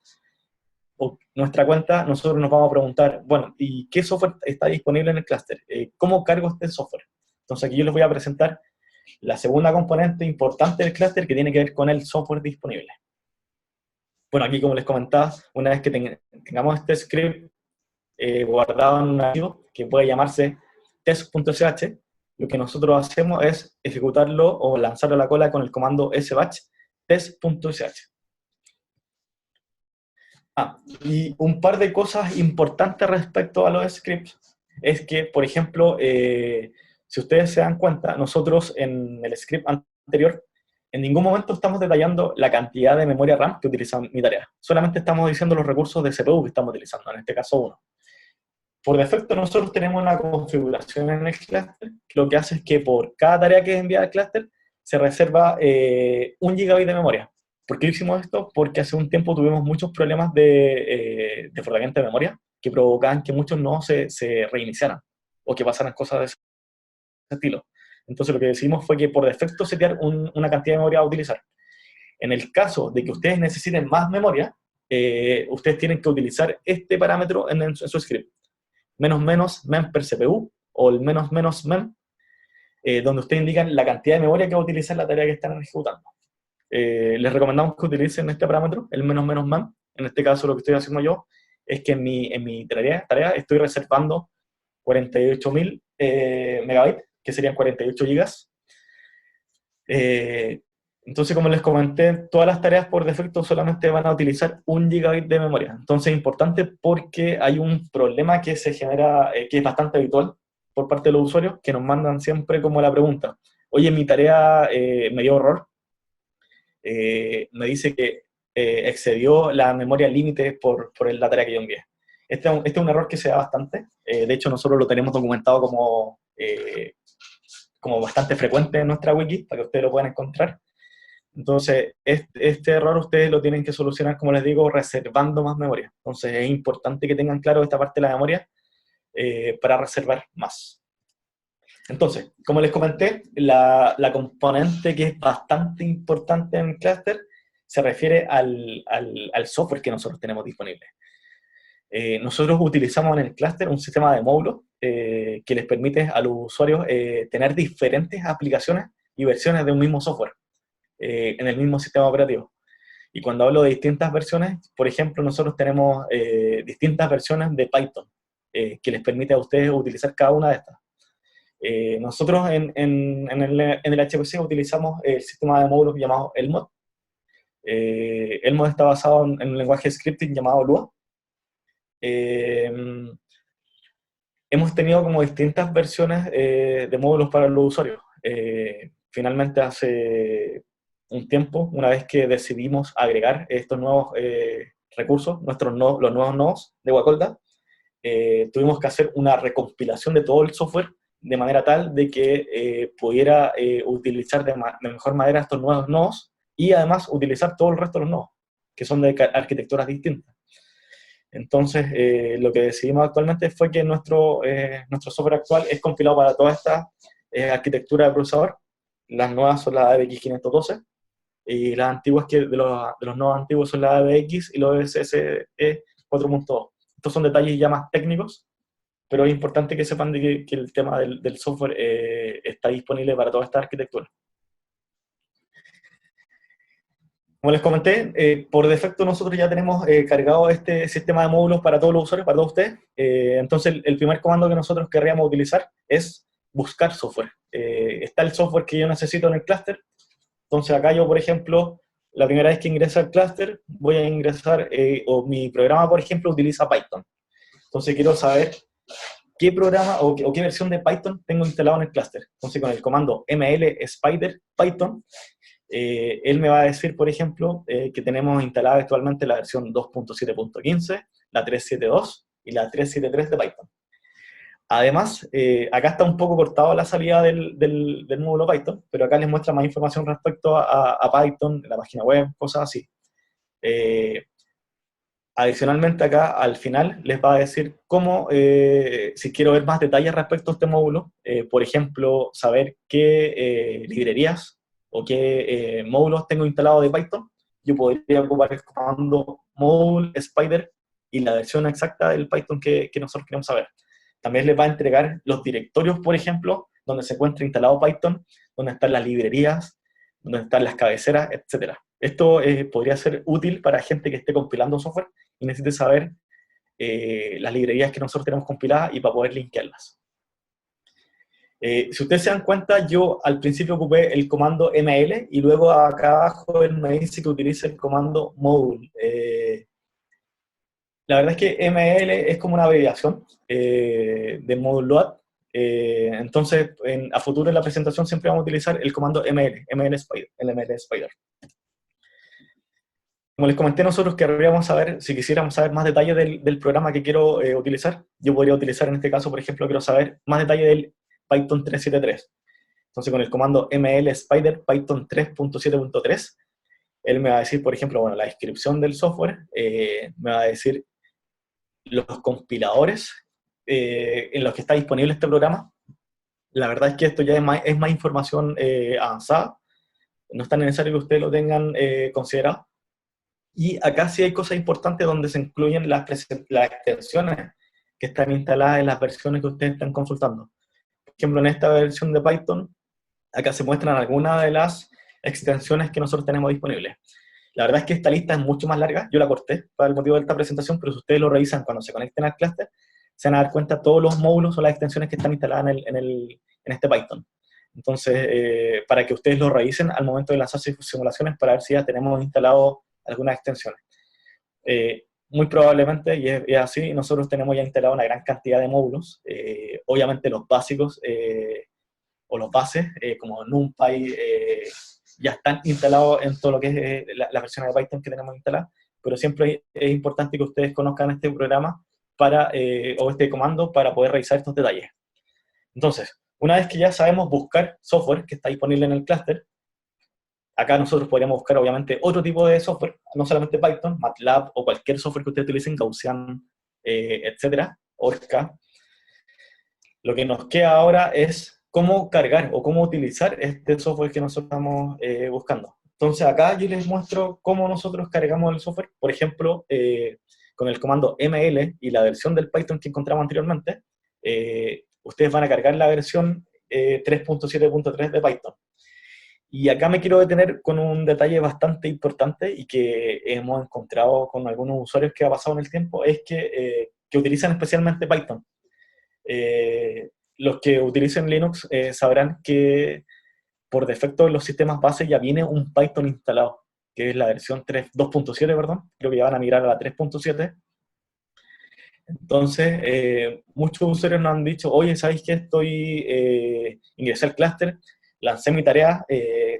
nuestra cuenta, nosotros nos vamos a preguntar, bueno, ¿y qué software está disponible en el clúster? ¿Cómo cargo este software? Entonces, aquí yo les voy a presentar la segunda componente importante del clúster, que tiene que ver con el software disponible. Bueno, aquí, como les comentaba, una vez que tengamos este script guardado en un archivo que puede llamarse test.sh, lo que nosotros hacemos es ejecutarlo o lanzarlo a la cola con el comando sbatch test.sh. Y un par de cosas importantes respecto a los scripts es que, por ejemplo, si ustedes se dan cuenta, nosotros en el script anterior en ningún momento estamos detallando la cantidad de memoria RAM que utiliza mi tarea. Solamente estamos diciendo los recursos de CPU que estamos utilizando, en este caso 1. Por defecto nosotros tenemos una configuración en el clúster que lo que hace es que por cada tarea que es enviada al clúster se reserva 1 GB de memoria. ¿Por qué hicimos esto? Porque hace un tiempo tuvimos muchos problemas de desbordamiento de memoria que provocaban que muchos nodos se reiniciaran o que pasaran cosas de ese estilo. Entonces lo que decidimos fue que por defecto setear una cantidad de memoria a utilizar. En el caso de que ustedes necesiten más memoria, ustedes tienen que utilizar este parámetro en su script. Menos mem per CPU, o el menos mem, donde ustedes indican la cantidad de memoria que va a utilizar la tarea que están ejecutando. Les recomendamos que utilicen este parámetro, el menos mem. En este caso lo que estoy haciendo yo es que en mi tarea estoy reservando 48.000 megabytes, que serían 48 gigas. Entonces, como les comenté, todas las tareas por defecto solamente van a utilizar 1 gigabyte de memoria. Entonces es importante porque hay un problema que se genera, que es bastante habitual por parte de los usuarios, que nos mandan siempre como la pregunta: oye, mi tarea me dio error, me dice que excedió la memoria límite por la tarea que yo envié. Este es un error que se da bastante. De hecho, nosotros lo tenemos documentado como bastante frecuente en nuestra wiki, para que ustedes lo puedan encontrar. Entonces, este error ustedes lo tienen que solucionar, como les digo, reservando más memoria. Entonces, es importante que tengan claro esta parte de la memoria para reservar más. Entonces, como les comenté, la componente que es bastante importante en el clúster se refiere al software que nosotros tenemos disponible. Nosotros utilizamos en el clúster un sistema de módulos que les permite a los usuarios tener diferentes aplicaciones y versiones de un mismo software en el mismo sistema operativo. Y cuando hablo de distintas versiones, por ejemplo, nosotros tenemos distintas versiones de Python que les permite a ustedes utilizar cada una de estas. Nosotros en el HPC utilizamos el sistema de módulos llamado Elmod. Elmod está basado en un lenguaje de scripting llamado Lua. Hemos tenido como distintas versiones de módulos para los usuarios. Finalmente, hace un tiempo, una vez que decidimos agregar estos nuevos recursos, los nuevos nodos de Wacolda, tuvimos que hacer una recompilación de todo el software de manera tal de que pudiera utilizar de mejor manera estos nuevos nodos y además utilizar todo el resto de los nodos, que son de arquitecturas distintas. Entonces, lo que decidimos actualmente fue que nuestro software actual es compilado para toda esta arquitectura de procesador. Las nuevas son las ABX 512, y las antiguas, de los nodos antiguos, son las ABX y los SSE 4.2. Estos son detalles ya más técnicos, pero es importante que sepan que el tema del software está disponible para toda esta arquitectura. Como les comenté, por defecto nosotros ya tenemos cargado este sistema de módulos para todos los usuarios, para todos ustedes. Entonces el primer comando que nosotros querríamos utilizar es buscar software. Está el software que yo necesito en el clúster. Entonces acá yo, por ejemplo, la primera vez que ingreso al clúster, voy a ingresar, o mi programa, por ejemplo, utiliza Python. Entonces quiero saber qué programa o qué versión de Python tengo instalado en el clúster. Entonces con el comando ml spider python, él me va a decir, por ejemplo, que tenemos instalada actualmente la versión 2.7.15, la 3.7.2 y la 3.7.3 de Python. Además, acá está un poco cortado la salida del módulo Python, pero acá les muestra más información respecto a Python, la página web, cosas así. Adicionalmente acá, al final, les va a decir cómo, si quiero ver más detalles respecto a este módulo, por ejemplo, saber qué librerías o qué módulos tengo instalados de Python, yo podría ocupar el comando module spider y la versión exacta del Python que nosotros queremos saber. También les va a entregar los directorios, por ejemplo, donde se encuentra instalado Python, donde están las librerías, donde están las cabeceras, etc. Esto podría ser útil para gente que esté compilando software y necesite saber las librerías que nosotros tenemos compiladas y para poder linkearlas. Si ustedes se dan cuenta, yo al principio ocupé el comando ml y luego acá abajo él me dice que utilice el comando module. La verdad es que ml es como una abreviación de module load, Entonces, a futuro en la presentación siempre vamos a utilizar el comando ml spider. Como les comenté, nosotros querríamos saber, si quisiéramos saber más detalle del programa que quiero utilizar, yo podría utilizar en este caso, por ejemplo, quiero saber más detalle del Python 3.7.3. Entonces, con el comando ml-spider python 3.7.3, él me va a decir, por ejemplo, bueno, la descripción del software, me va a decir los compiladores en los que está disponible este programa. La verdad es que esto ya es más información avanzada, no es tan necesario que ustedes lo tengan considerado. Y acá sí hay cosas importantes donde se incluyen las extensiones que están instaladas en las versiones que ustedes están consultando. Por ejemplo, en esta versión de Python, acá se muestran algunas de las extensiones que nosotros tenemos disponibles. La verdad es que esta lista es mucho más larga, yo la corté para el motivo de esta presentación, pero si ustedes lo revisan cuando se conecten al clúster, se van a dar cuenta de todos los módulos o las extensiones que están instaladas en este Python. Entonces, para que ustedes lo revisen al momento de lanzar sus simulaciones para ver si ya tenemos instalado algunas extensiones. Muy probablemente, y es así, nosotros tenemos ya instalado una gran cantidad de módulos, obviamente los básicos o los bases, como NumPy, ya están instalados en todo lo que es las versiones de Python que tenemos instaladas, pero siempre es importante que ustedes conozcan este programa o este comando para poder revisar estos detalles. Entonces, una vez que ya sabemos buscar software que está disponible en el clúster, acá nosotros podríamos buscar obviamente otro tipo de software, no solamente Python, MATLAB o cualquier software que ustedes utilicen, Gaussian, etcétera, Orca. Lo que nos queda ahora es cómo cargar o cómo utilizar este software que nosotros estamos buscando. Entonces acá yo les muestro cómo nosotros cargamos el software, por ejemplo, con el comando ml y la versión del Python que encontramos anteriormente, ustedes van a cargar la versión 3.7.3 de Python. Y acá me quiero detener con un detalle bastante importante y que hemos encontrado con algunos usuarios que ha pasado en el tiempo, es que utilizan especialmente Python. Los que utilicen Linux sabrán que por defecto en los sistemas base ya viene un Python instalado, que es la versión 2.7, perdón, creo que ya van a migrar a la 3.7. Entonces, muchos usuarios nos han dicho, oye, ¿sabéis qué? Ingresé al clúster, lancé mi tarea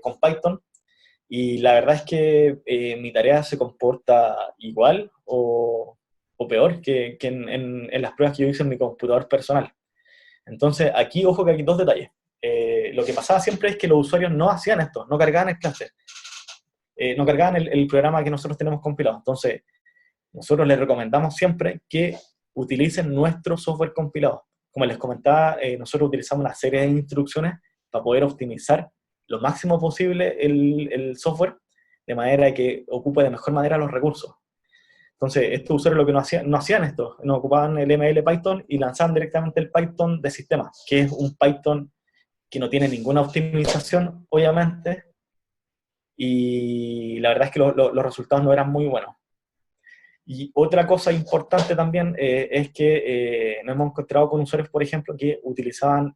con Python, y la verdad es que mi tarea se comporta igual o peor que en las pruebas que yo hice en mi computador personal. Entonces, aquí, ojo que hay dos detalles. Lo que pasaba siempre es que los usuarios no hacían esto, no cargaban el clúster, no cargaban el programa que nosotros tenemos compilado. Entonces, nosotros les recomendamos siempre que utilicen nuestro software compilado. Como les comentaba, nosotros utilizamos una serie de instrucciones para poder optimizar lo máximo posible el software, de manera que ocupe de mejor manera los recursos. Entonces, estos usuarios lo que no hacían esto, no ocupaban el ML Python y lanzaban directamente el Python de sistema, que es un Python que no tiene ninguna optimización, obviamente, y la verdad es que los resultados no eran muy buenos. Y otra cosa importante también es que nos hemos encontrado con usuarios, por ejemplo, que utilizaban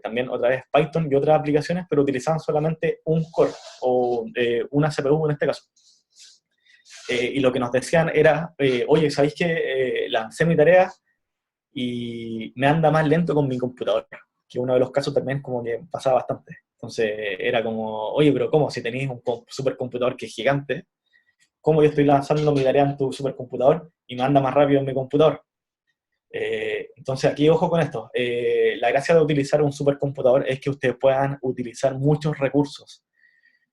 también otra vez Python y otras aplicaciones, pero utilizaban solamente un core o una CPU en este caso. Y lo que nos decían era, oye, ¿sabéis que lancé mi tarea y me anda más lento con mi computador? Que uno de los casos también como que pasaba bastante. Entonces era como, oye, pero ¿cómo? Si tenéis un supercomputador que es gigante, ¿cómo yo estoy lanzando mi tarea en tu supercomputador y me anda más rápido en mi computador? Entonces aquí ojo con esto. La gracia de utilizar un supercomputador es que ustedes puedan utilizar muchos recursos.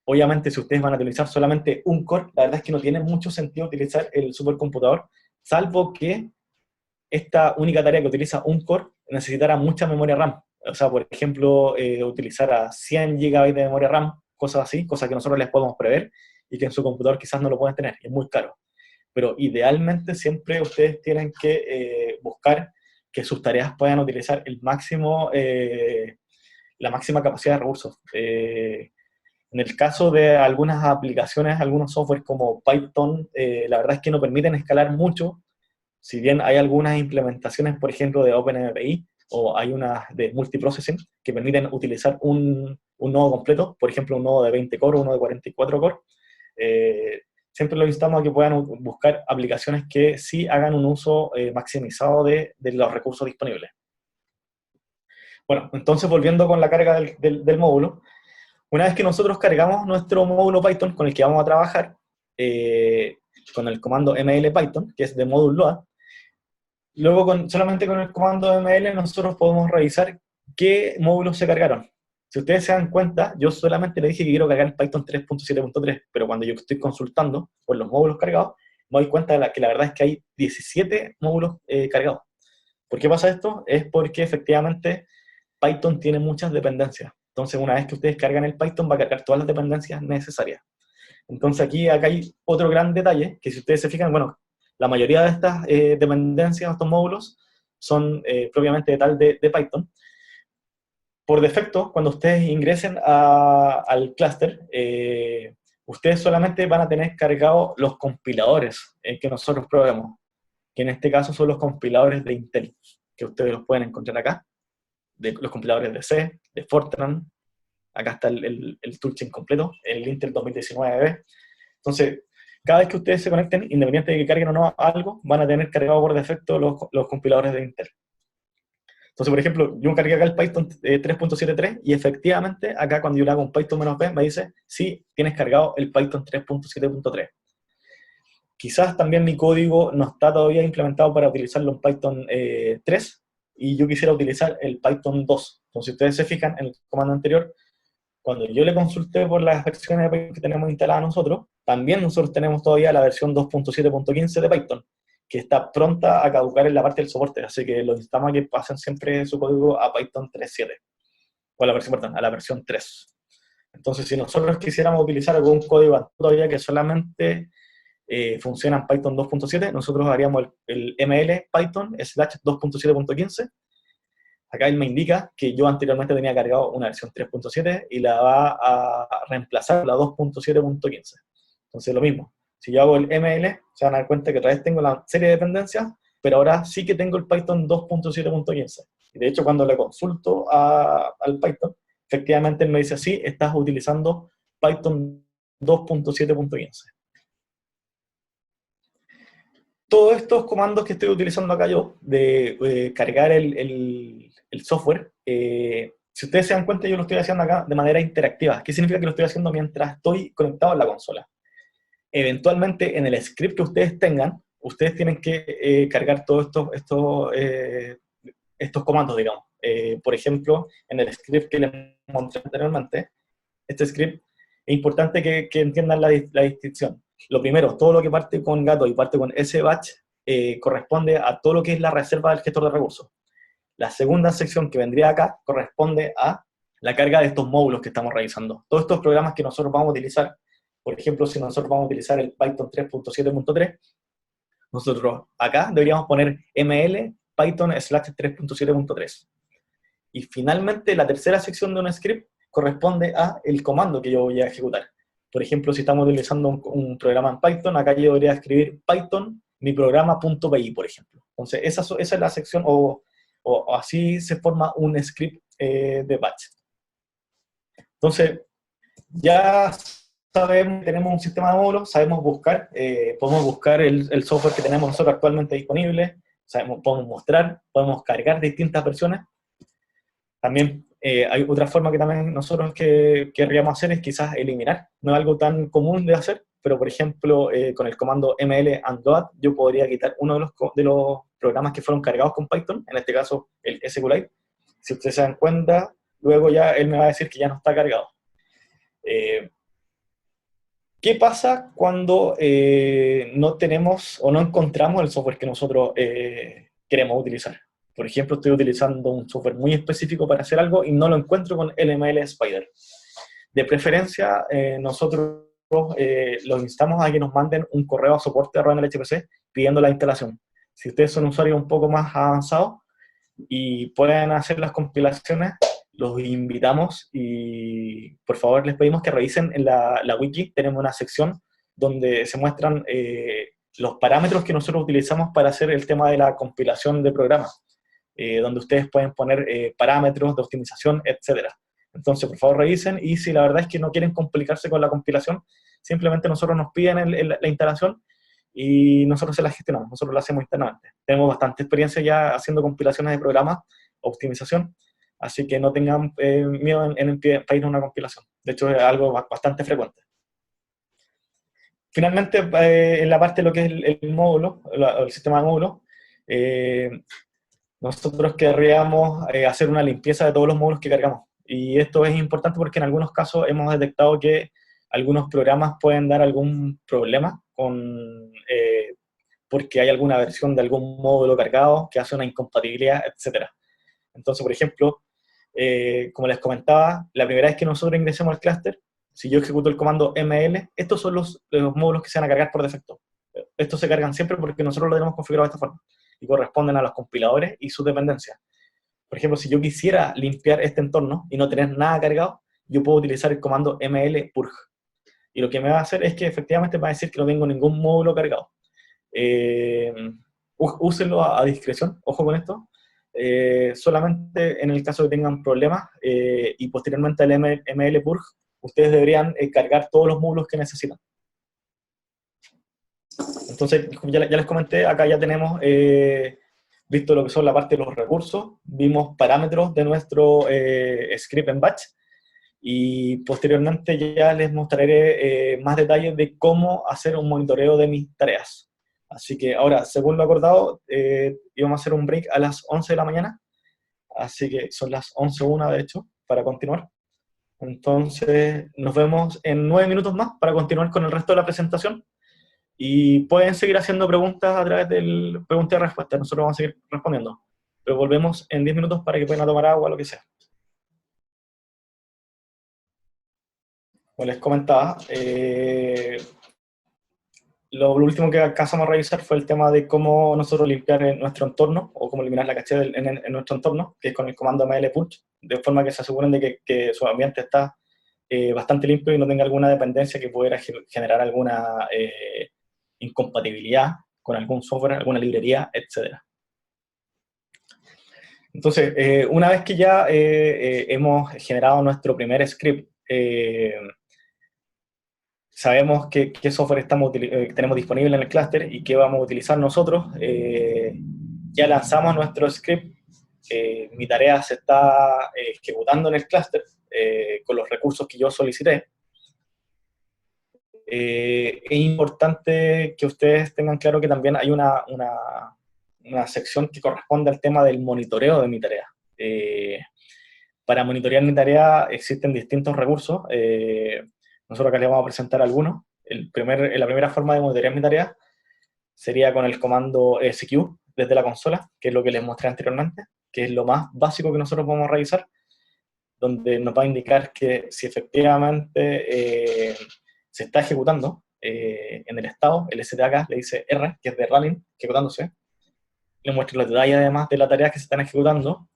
Obviamente, si ustedes van a utilizar solamente un core, la verdad es que no tiene mucho sentido utilizar el supercomputador, salvo que esta única tarea que utiliza un core necesitara mucha memoria RAM. O sea, por ejemplo, utilizar a 100 GB de memoria RAM, cosas así, cosas que nosotros les podemos prever y que en su computador quizás no lo pueden tener, y es muy caro. Pero idealmente siempre ustedes tienen que buscar que sus tareas puedan utilizar la máxima capacidad de recursos. En el caso de algunas aplicaciones, algunos software como Python, la verdad es que no permiten escalar mucho, si bien hay algunas implementaciones, por ejemplo, de OpenMPI, o hay unas de multiprocessing, que permiten utilizar un nodo completo, por ejemplo, un nodo de 20 core, uno de 44 core. Siempre los instamos a que puedan buscar aplicaciones que sí hagan un uso maximizado de los recursos disponibles. Bueno, entonces volviendo con la carga del módulo, una vez que nosotros cargamos nuestro módulo Python con el que vamos a trabajar, con el comando ml Python, que es de módulo load, luego solamente con el comando ml nosotros podemos revisar qué módulos se cargaron. Si ustedes se dan cuenta, yo solamente le dije que quiero cargar el Python 3.7.3, pero cuando yo estoy consultando por los módulos cargados, me doy cuenta que la verdad es que hay 17 módulos cargados. ¿Por qué pasa esto? Es porque efectivamente Python tiene muchas dependencias. Entonces, una vez que ustedes cargan el Python, va a cargar todas las dependencias necesarias. Entonces, acá hay otro gran detalle, que si ustedes se fijan, bueno, la mayoría de estas dependencias, estos módulos, son propiamente de tal de Python. Por defecto, cuando ustedes ingresen al clúster, ustedes solamente van a tener cargados los compiladores que nosotros probemos, que en este caso son los compiladores de Intel, que ustedes los pueden encontrar acá, de los compiladores de C, de Fortran. Acá está el toolchain completo, el Intel 2019. Entonces, cada vez que ustedes se conecten, independiente de que carguen o no algo, van a tener cargado por defecto los compiladores de Intel. Entonces, por ejemplo, yo cargué acá el Python 3.73 y efectivamente acá cuando yo le hago un Python -b me dice, sí, tienes cargado el Python 3.7.3. Quizás también mi código no está todavía implementado para utilizarlo en Python 3 y yo quisiera utilizar el Python 2. Entonces, si ustedes se fijan en el comando anterior, cuando yo le consulté por las versiones de Python que tenemos instaladas nosotros, también nosotros tenemos todavía la versión 2.7.15 de Python, que está pronta a caducar en la parte del soporte, así que los instamos a que pasen siempre su código a Python 3.7, o a la versión, perdón, a la versión 3. Entonces, si nosotros quisiéramos utilizar algún código todavía que solamente funciona en Python 2.7, nosotros haríamos el ml Python /2.7.15. Acá él me indica que yo anteriormente tenía cargado una versión 3.7 y la va a reemplazar por la 2.7.15. Entonces lo mismo, si yo hago el ml, se van a dar cuenta que otra vez tengo la serie de dependencias, pero ahora sí que tengo el Python 2.7.15. Y de hecho cuando le consulto al Python, efectivamente él me dice, sí, estás utilizando Python 2.7.15. Todos estos comandos que estoy utilizando acá yo, de cargar el software, si ustedes se dan cuenta, yo lo estoy haciendo acá de manera interactiva. ¿Qué significa que lo estoy haciendo mientras estoy conectado a la consola? Eventualmente, en el script que ustedes tengan, ustedes tienen que cargar todos estos comandos, digamos. Por ejemplo, en el script que les mostré anteriormente, este script, es importante que entiendan la distinción. Lo primero, todo lo que parte con gato y parte con sbatch corresponde a todo lo que es la reserva del gestor de recursos. La segunda sección que vendría acá corresponde a la carga de estos módulos que estamos revisando. Todos estos programas que nosotros vamos a utilizar, por ejemplo, si nosotros vamos a utilizar el Python 3.7.3, nosotros acá deberíamos poner ml Python /3.7.3. Y finalmente, la tercera sección de un script corresponde a el comando que yo voy a ejecutar. Por ejemplo, si estamos utilizando un programa en Python, acá yo debería escribir Python mi programa.py, por ejemplo. Entonces, esa es la sección, o así se forma un script de batch. Entonces, ya sabemos, tenemos un sistema de módulos, sabemos buscar, podemos buscar el software que tenemos nosotros actualmente disponible, podemos mostrar, podemos cargar distintas versiones. También hay otra forma que también nosotros querríamos hacer es quizás eliminar. No es algo tan común de hacer, pero por ejemplo, con el comando ml unload, yo podría quitar uno de los programas que fueron cargados con Python, en este caso el SQLite. Si ustedes se dan cuenta, luego ya él me va a decir que ya no está cargado. ¿Qué pasa cuando no tenemos o no encontramos el software que nosotros queremos utilizar? Por ejemplo, estoy utilizando un software muy específico para hacer algo y no lo encuentro con LML Spider. De preferencia, nosotros los instamos a que nos manden un correo a soporte@nlhpc pidiendo la instalación. Si ustedes son usuarios un poco más avanzados y pueden hacer las compilaciones, los invitamos y por favor les pedimos que revisen en la wiki. Tenemos una sección donde se muestran los parámetros que nosotros utilizamos para hacer el tema de la compilación de programas. Donde ustedes pueden poner parámetros de optimización, etc. Entonces, por favor, revisen, y si la verdad es que no quieren complicarse con la compilación, simplemente nosotros nos piden la instalación y nosotros se la gestionamos, nosotros la hacemos internamente. Tenemos bastante experiencia ya haciendo compilaciones de programas, optimización, así que no tengan miedo en pedir una compilación. De hecho, es algo bastante frecuente. Finalmente, en la parte de lo que es el módulo, el sistema de módulos, nosotros querríamos hacer una limpieza de todos los módulos que cargamos. Y esto es importante porque en algunos casos hemos detectado que algunos programas pueden dar algún problema porque hay alguna versión de algún módulo cargado que hace una incompatibilidad, etc. Entonces, por ejemplo, como les comentaba, la primera vez que nosotros ingresemos al clúster, si yo ejecuto el comando ml, estos son los módulos que se van a cargar por defecto. Estos se cargan siempre porque nosotros lo tenemos configurado de esta forma y corresponden a los compiladores y sus dependencias. Por ejemplo, si yo quisiera limpiar este entorno y no tener nada cargado, yo puedo utilizar el comando ml-purg. Y lo que me va a hacer es que efectivamente me va a decir que no tengo ningún módulo cargado. Úsenlo a discreción, ojo con esto. Solamente en el caso que tengan problemas y posteriormente al ml-purg, ustedes deberían cargar todos los módulos que necesitan. Entonces, ya les comenté, acá ya tenemos visto lo que son la parte de los recursos, vimos parámetros de nuestro script en batch, y posteriormente ya les mostraré más detalles de cómo hacer un monitoreo de mis tareas. Así que ahora, según lo acordado, íbamos a hacer un break a las 11 de la mañana, así que son las 11:01 de hecho, para continuar. Entonces, nos vemos en 9 minutos más para continuar con el resto de la presentación. Y pueden seguir haciendo preguntas a través del pregunta y respuesta. Nosotros vamos a seguir respondiendo. Pero volvemos en 10 minutos para que puedan tomar agua o lo que sea. Como les comentaba, lo último que alcanzamos a revisar fue el tema de cómo nosotros limpiar nuestro entorno, o cómo eliminar la caché en nuestro entorno, que es con el comando ml-purge, de forma que se aseguren de que su ambiente está bastante limpio y no tenga alguna dependencia que pudiera generar alguna incompatibilidad con algún software, alguna librería, etc. Entonces, una vez que ya hemos generado nuestro primer script, sabemos qué software tenemos disponible en el clúster y qué vamos a utilizar nosotros, ya lanzamos nuestro script, mi tarea se está ejecutando en el clúster con los recursos que yo solicité. Es importante que ustedes tengan claro que también hay una sección que corresponde al tema del monitoreo de mi tarea. Para monitorear mi tarea existen distintos recursos. Nosotros acá les vamos a presentar algunos. La primera forma de monitorear mi tarea sería con el comando execute desde la consola, que es lo que les mostré anteriormente, que es lo más básico que nosotros podemos realizar, donde nos va a indicar que si efectivamente se está ejecutando en el estado, el STK le dice R, que es de running, ejecutándose, le muestra los detalles además de las tareas que se están ejecutando,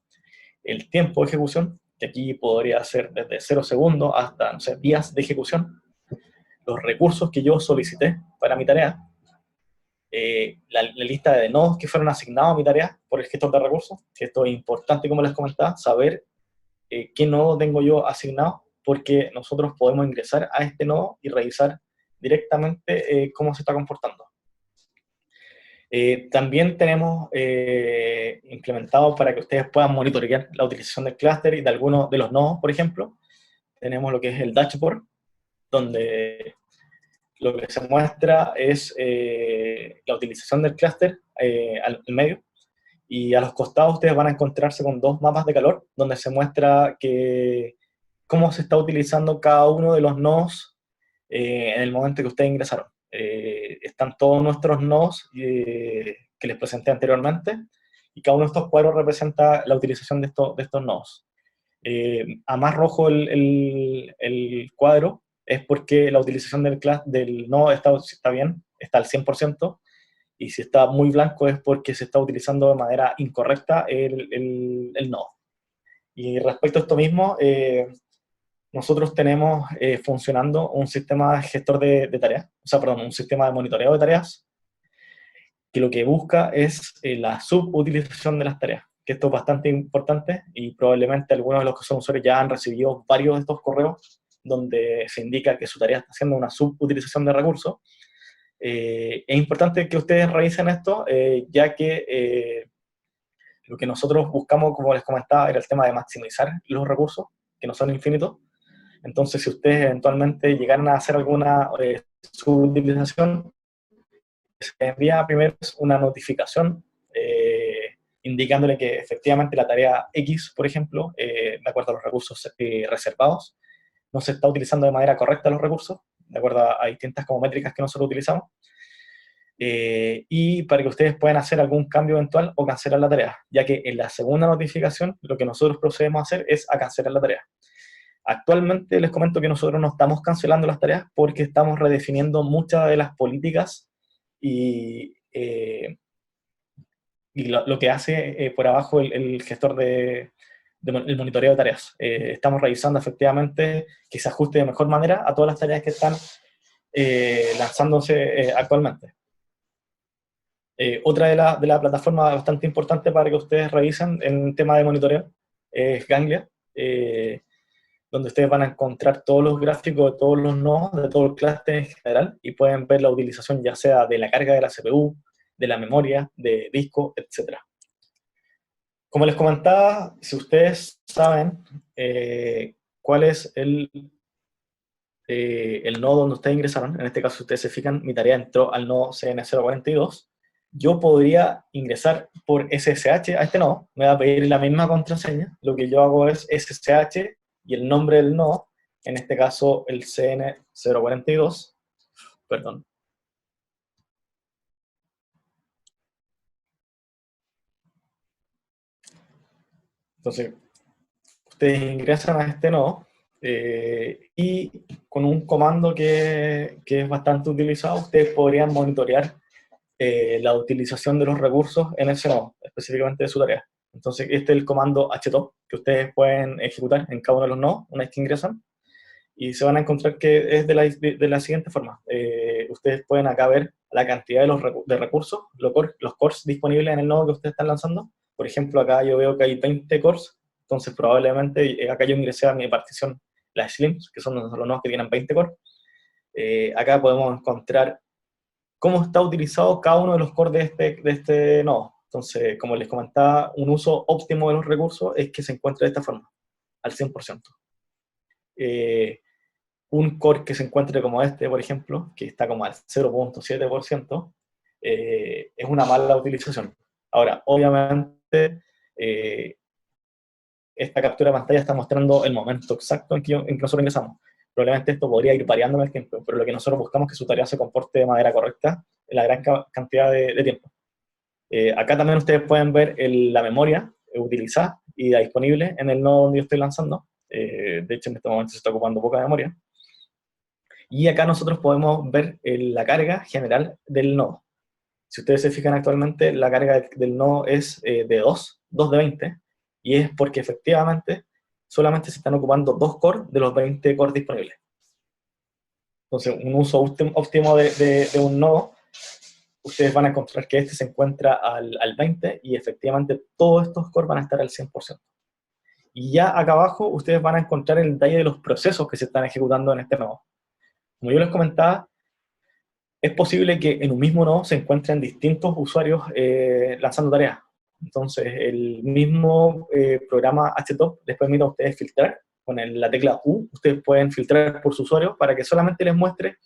el tiempo de ejecución, que aquí podría ser desde 0 segundos hasta, no sé, días de ejecución, los recursos que yo solicité para mi tarea, la lista de nodos que fueron asignados a mi tarea por el gestor de recursos, que esto es importante, como les comentaba, saber qué nodo tengo yo asignado, porque nosotros podemos ingresar a este nodo y revisar directamente cómo se está comportando. También tenemos implementado para que ustedes puedan monitorear la utilización del clúster y de algunos de los nodos, por ejemplo. Tenemos lo que es el dashboard, donde lo que se muestra es la utilización del clúster al medio, y a los costados ustedes van a encontrarse con dos mapas de calor, donde se muestra cómo se está utilizando cada uno de los nodos en el momento que ustedes ingresaron. Están todos nuestros nodos que les presenté anteriormente, y cada uno de estos cuadros representa la utilización de estos nodos. A más rojo el cuadro es porque la utilización del nodo está bien, está al 100%, y si está muy blanco es porque se está utilizando de manera incorrecta el nodo. Y respecto a esto mismo, nosotros tenemos funcionando un sistema gestor de tareas, un sistema de monitoreo de tareas, que lo que busca es la subutilización de las tareas, que esto es bastante importante, y probablemente algunos de los que son usuarios ya han recibido varios de estos correos donde se indica que su tarea está haciendo una subutilización de recursos. Es importante que ustedes revisen esto, ya que Lo que nosotros buscamos, como les comentaba, era el tema de maximizar los recursos, que no son infinitos. Entonces, si ustedes eventualmente llegaran a hacer alguna subutilización, se envía primero una notificación indicándole que efectivamente la tarea X, por ejemplo, de acuerdo a los recursos reservados, no se está utilizando de manera correcta los recursos, de acuerdo a distintas como métricas que nosotros utilizamos, y para que ustedes puedan hacer algún cambio eventual o cancelar la tarea, ya que en la segunda notificación lo que nosotros procedemos a hacer es a cancelar la tarea. Actualmente les comento que nosotros no estamos cancelando las tareas porque estamos redefiniendo muchas de las políticas y lo que hace por abajo el gestor el monitoreo de tareas. Estamos revisando efectivamente que se ajuste de mejor manera a todas las tareas que están lanzándose actualmente. Otra de la plataforma bastante importante para que ustedes revisen en tema de monitoreo es Ganglia, donde ustedes van a encontrar todos los gráficos de todos los nodos, de todo el clúster en general, y pueden ver la utilización ya sea de la carga de la CPU, de la memoria, de disco, etc. Como les comentaba, si ustedes saben cuál es el nodo donde ustedes ingresaron, en este caso si ustedes se fijan, mi tarea entró al nodo CN042, yo podría ingresar por SSH a este nodo, me va a pedir la misma contraseña, lo que yo hago es SSH y el nombre del nodo, en este caso el CN042, perdón. Entonces, ustedes ingresan a este nodo y con un comando que es bastante utilizado, ustedes podrían monitorear la utilización de los recursos en ese nodo, específicamente de su tarea. Entonces, este es el comando htop que ustedes pueden ejecutar en cada uno de los nodos una vez que ingresan, y se van a encontrar que es de la siguiente forma. Ustedes pueden acá ver la cantidad de recursos, los cores disponibles en el nodo que ustedes están lanzando. Por ejemplo, acá yo veo que hay 20 cores, entonces probablemente acá yo ingresé a mi partición, las slims, que son los nodos que tienen 20 cores. Acá podemos encontrar cómo está utilizado cada uno de los cores de este nodo. Entonces, como les comentaba, un uso óptimo de los recursos es que se encuentre de esta forma, al 100%. Un core que se encuentre como este, por ejemplo, que está como al 0.7%, es una mala utilización. Ahora, obviamente, esta captura de pantalla está mostrando el momento exacto en que nosotros ingresamos. Probablemente esto podría ir variando en el tiempo, pero lo que nosotros buscamos es que su tarea se comporte de manera correcta en la gran cantidad de tiempo. Acá también ustedes pueden ver la memoria utilizada y la disponible en el nodo donde yo estoy lanzando. De hecho, en este momento se está ocupando poca memoria. Y acá nosotros podemos ver la carga general del nodo. Si ustedes se fijan actualmente, la carga del nodo es de 2 de 20, y es porque efectivamente solamente se están ocupando 2 cores de los 20 cores disponibles. Entonces, un uso óptimo de un nodo, ustedes van a encontrar que este se encuentra al 20, y efectivamente todos estos cores van a estar al 100%. Y ya acá abajo ustedes van a encontrar el detalle de los procesos que se están ejecutando en este nodo. Como yo les comentaba, es posible que en un mismo nodo se encuentren distintos usuarios lanzando tareas. Entonces, el mismo programa htop les permite a ustedes filtrar. Con la tecla U, ustedes pueden filtrar por su usuario para que solamente les muestre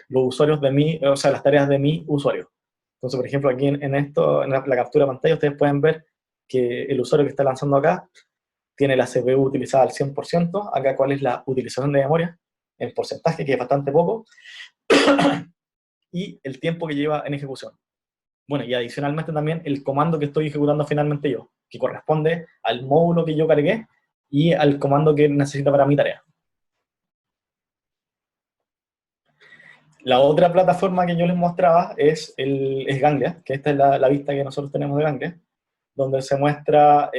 los usuarios de mí, o sea, las tareas de mi usuario. Entonces, por ejemplo, aquí en la captura de pantalla, ustedes pueden ver que el usuario que está lanzando acá tiene la CPU utilizada al 100%, acá cuál es la utilización de memoria, en porcentaje, que es bastante poco, y el tiempo que lleva en ejecución. Bueno, y adicionalmente también el comando que estoy ejecutando finalmente yo, que corresponde al módulo que yo cargué y al comando que necesita para mi tarea. La otra plataforma que yo les mostraba es Ganglia, que esta es la vista que nosotros tenemos de Ganglia, donde se muestra,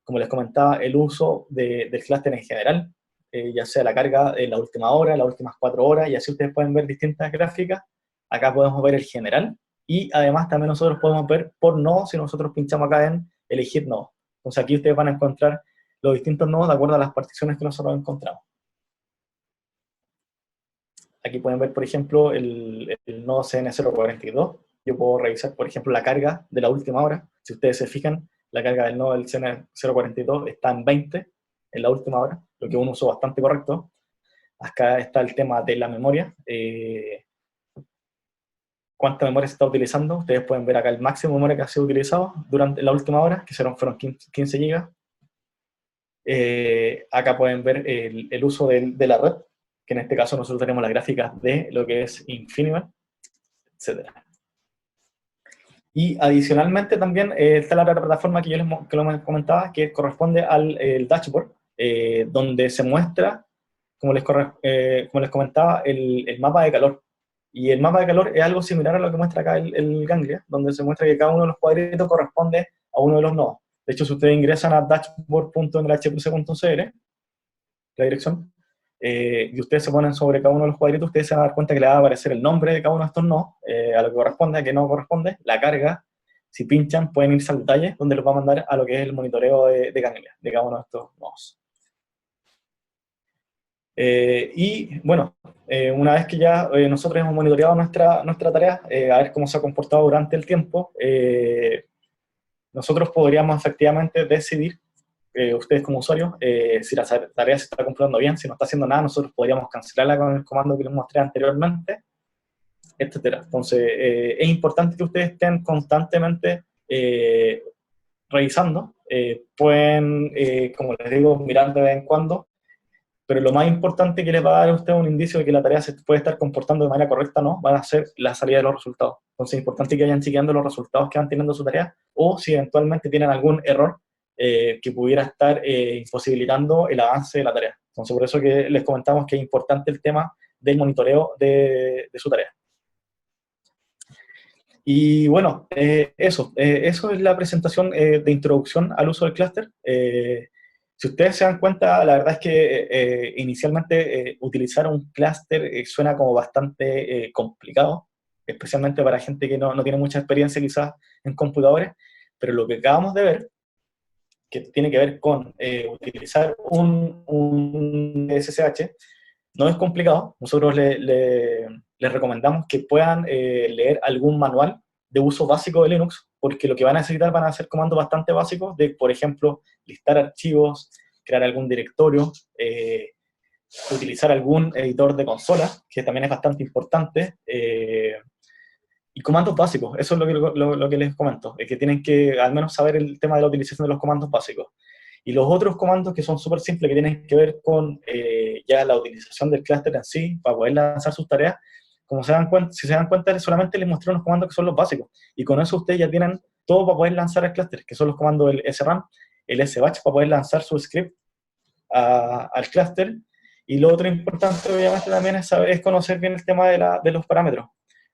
como les comentaba, el uso del clúster en general, ya sea la carga en la última hora, las últimas 4 horas, y así ustedes pueden ver distintas gráficas. Acá podemos ver el general, y además también nosotros podemos ver por nodo si nosotros pinchamos acá en elegir nodo. Entonces aquí ustedes van a encontrar los distintos nodos de acuerdo a las particiones que nosotros encontramos. Aquí pueden ver, por ejemplo, el nodo CN042. Yo puedo revisar, por ejemplo, la carga de la última hora. Si ustedes se fijan, la carga del nodo del CN042 está en 20 en la última hora, lo que es un uso bastante correcto. Acá está el tema de la memoria. ¿Cuánta memoria se está utilizando? Ustedes pueden ver acá el máximo de memoria que ha sido utilizado durante la última hora, que fueron 15 GB. Acá pueden ver el uso de la red, que en este caso nosotros tenemos las gráficas de lo que es Infiniban, etc. Y adicionalmente también está la otra plataforma que yo les comentaba, que corresponde al el dashboard, donde se muestra, como les comentaba, el mapa de calor. Y el mapa de calor es algo similar a lo que muestra acá el Ganglia, donde se muestra que cada uno de los cuadritos corresponde a uno de los nodos. De hecho, si ustedes ingresan a dashboard.nlhpc.cl, la dirección, y ustedes se ponen sobre cada uno de los cuadritos, ustedes se van a dar cuenta que le va a aparecer el nombre de cada uno de estos nodos, a lo que corresponde, a que no corresponde, la carga. Si pinchan, pueden irse al detalle, donde los va a mandar a lo que es el monitoreo de Ganglia, de cada uno de estos nodos. Y bueno, una vez que ya nosotros hemos monitoreado nuestra tarea, a ver cómo se ha comportado durante el tiempo, nosotros podríamos efectivamente decidir, ustedes como usuarios, si la tarea se está completando bien, si no está haciendo nada, nosotros podríamos cancelarla con el comando que les mostré anteriormente, etcétera. Entonces, es importante que ustedes estén constantemente revisando, pueden, como les digo, mirar de vez en cuando, pero lo más importante que les va a dar a usted un indicio de que la tarea se puede estar comportando de manera correcta o no, van a ser la salida de los resultados. Entonces es importante que vayan siguiendo los resultados que van teniendo su tarea, o si eventualmente tienen algún error que pudiera estar imposibilitando el avance de la tarea. Entonces por eso que les comentamos que es importante el tema del monitoreo de su tarea. Y bueno, eso es la presentación de introducción al uso del clúster. Si ustedes se dan cuenta, la verdad es que inicialmente utilizar un clúster suena como bastante complicado, especialmente para gente que no tiene mucha experiencia quizás en computadores, pero lo que acabamos de ver, que tiene que ver con utilizar un SSH, no es complicado. Nosotros les recomendamos que puedan leer algún manual de uso básico de Linux, porque lo que van a necesitar van a ser comandos bastante básicos de, por ejemplo, listar archivos, crear algún directorio, utilizar algún editor de consola, que también es bastante importante, y comandos básicos. Eso es lo que les comento, es que tienen que al menos saber el tema de la utilización de los comandos básicos. Y los otros comandos que son súper simples, que tienen que ver con ya la utilización del clúster en sí, para poder lanzar sus tareas, como si se dan cuenta, solamente les mostré unos comandos que son los básicos, y con eso ustedes ya tienen todo para poder lanzar el clúster, que son los comandos del sram, el sbatch para poder lanzar su script al clúster, y lo otro importante obviamente también es conocer bien el tema de los parámetros.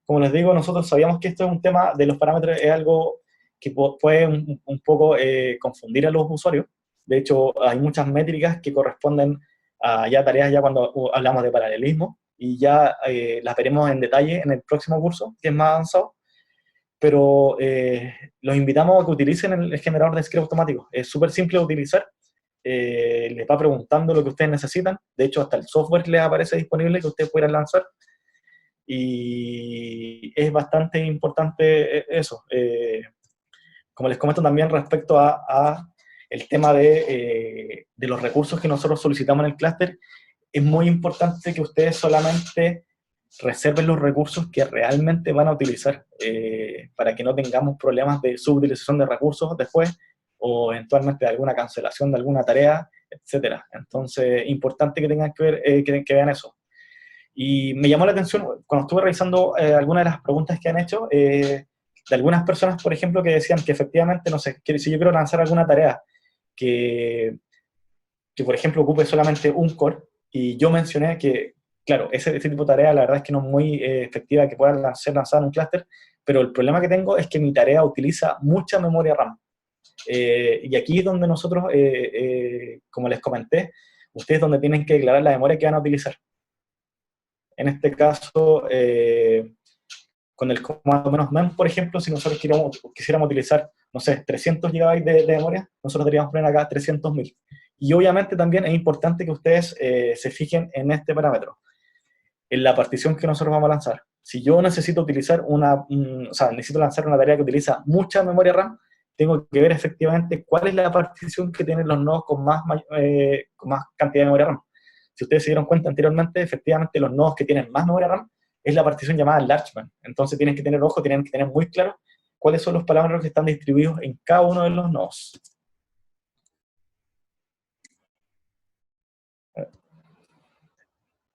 Como les digo, nosotros sabíamos que esto es un tema de los parámetros, es algo que puede un poco confundir a los usuarios. De hecho, hay muchas métricas que corresponden a ya tareas ya cuando hablamos de paralelismo, y ya las veremos en detalle en el próximo curso, que es más avanzado, pero los invitamos a que utilicen el generador de script automático. Es súper simple de utilizar, les va preguntando lo que ustedes necesitan, de hecho hasta el software les aparece disponible que ustedes puedan lanzar, y es bastante importante eso. Como les comento también respecto a el tema de los recursos que nosotros solicitamos en el clúster, es muy importante que ustedes solamente reserven los recursos que realmente van a utilizar, para que no tengamos problemas de subutilización de recursos después, o eventualmente de alguna cancelación de alguna tarea, etc. Entonces, importante que tengan que ver, que vean eso. Y me llamó la atención, cuando estuve revisando algunas de las preguntas que han hecho, de algunas personas, por ejemplo, que decían que efectivamente, no sé, que si yo quiero lanzar alguna tarea que por ejemplo, ocupe solamente un core, y yo mencioné que, claro, ese tipo de tarea la verdad es que no es muy efectiva que pueda ser lanzada en un clúster, pero el problema que tengo es que mi tarea utiliza mucha memoria RAM. Y aquí es donde nosotros, como les comenté, ustedes donde tienen que declarar la memoria que van a utilizar. En este caso, con el comando "-mem", por ejemplo, si nosotros quisiéramos utilizar, no sé, 300 GB de memoria, nosotros deberíamos poner acá 300.000. Y obviamente también es importante que ustedes se fijen en este parámetro, en la partición que nosotros vamos a lanzar. Si yo necesito utilizar necesito lanzar una tarea que utiliza mucha memoria RAM, tengo que ver efectivamente cuál es la partición que tienen los nodos con más cantidad de memoria RAM. Si ustedes se dieron cuenta anteriormente, efectivamente los nodos que tienen más memoria RAM es la partición llamada enlargement. Entonces tienen que tener ojo, tienen que tener muy claro cuáles son los parámetros que están distribuidos en cada uno de los nodos.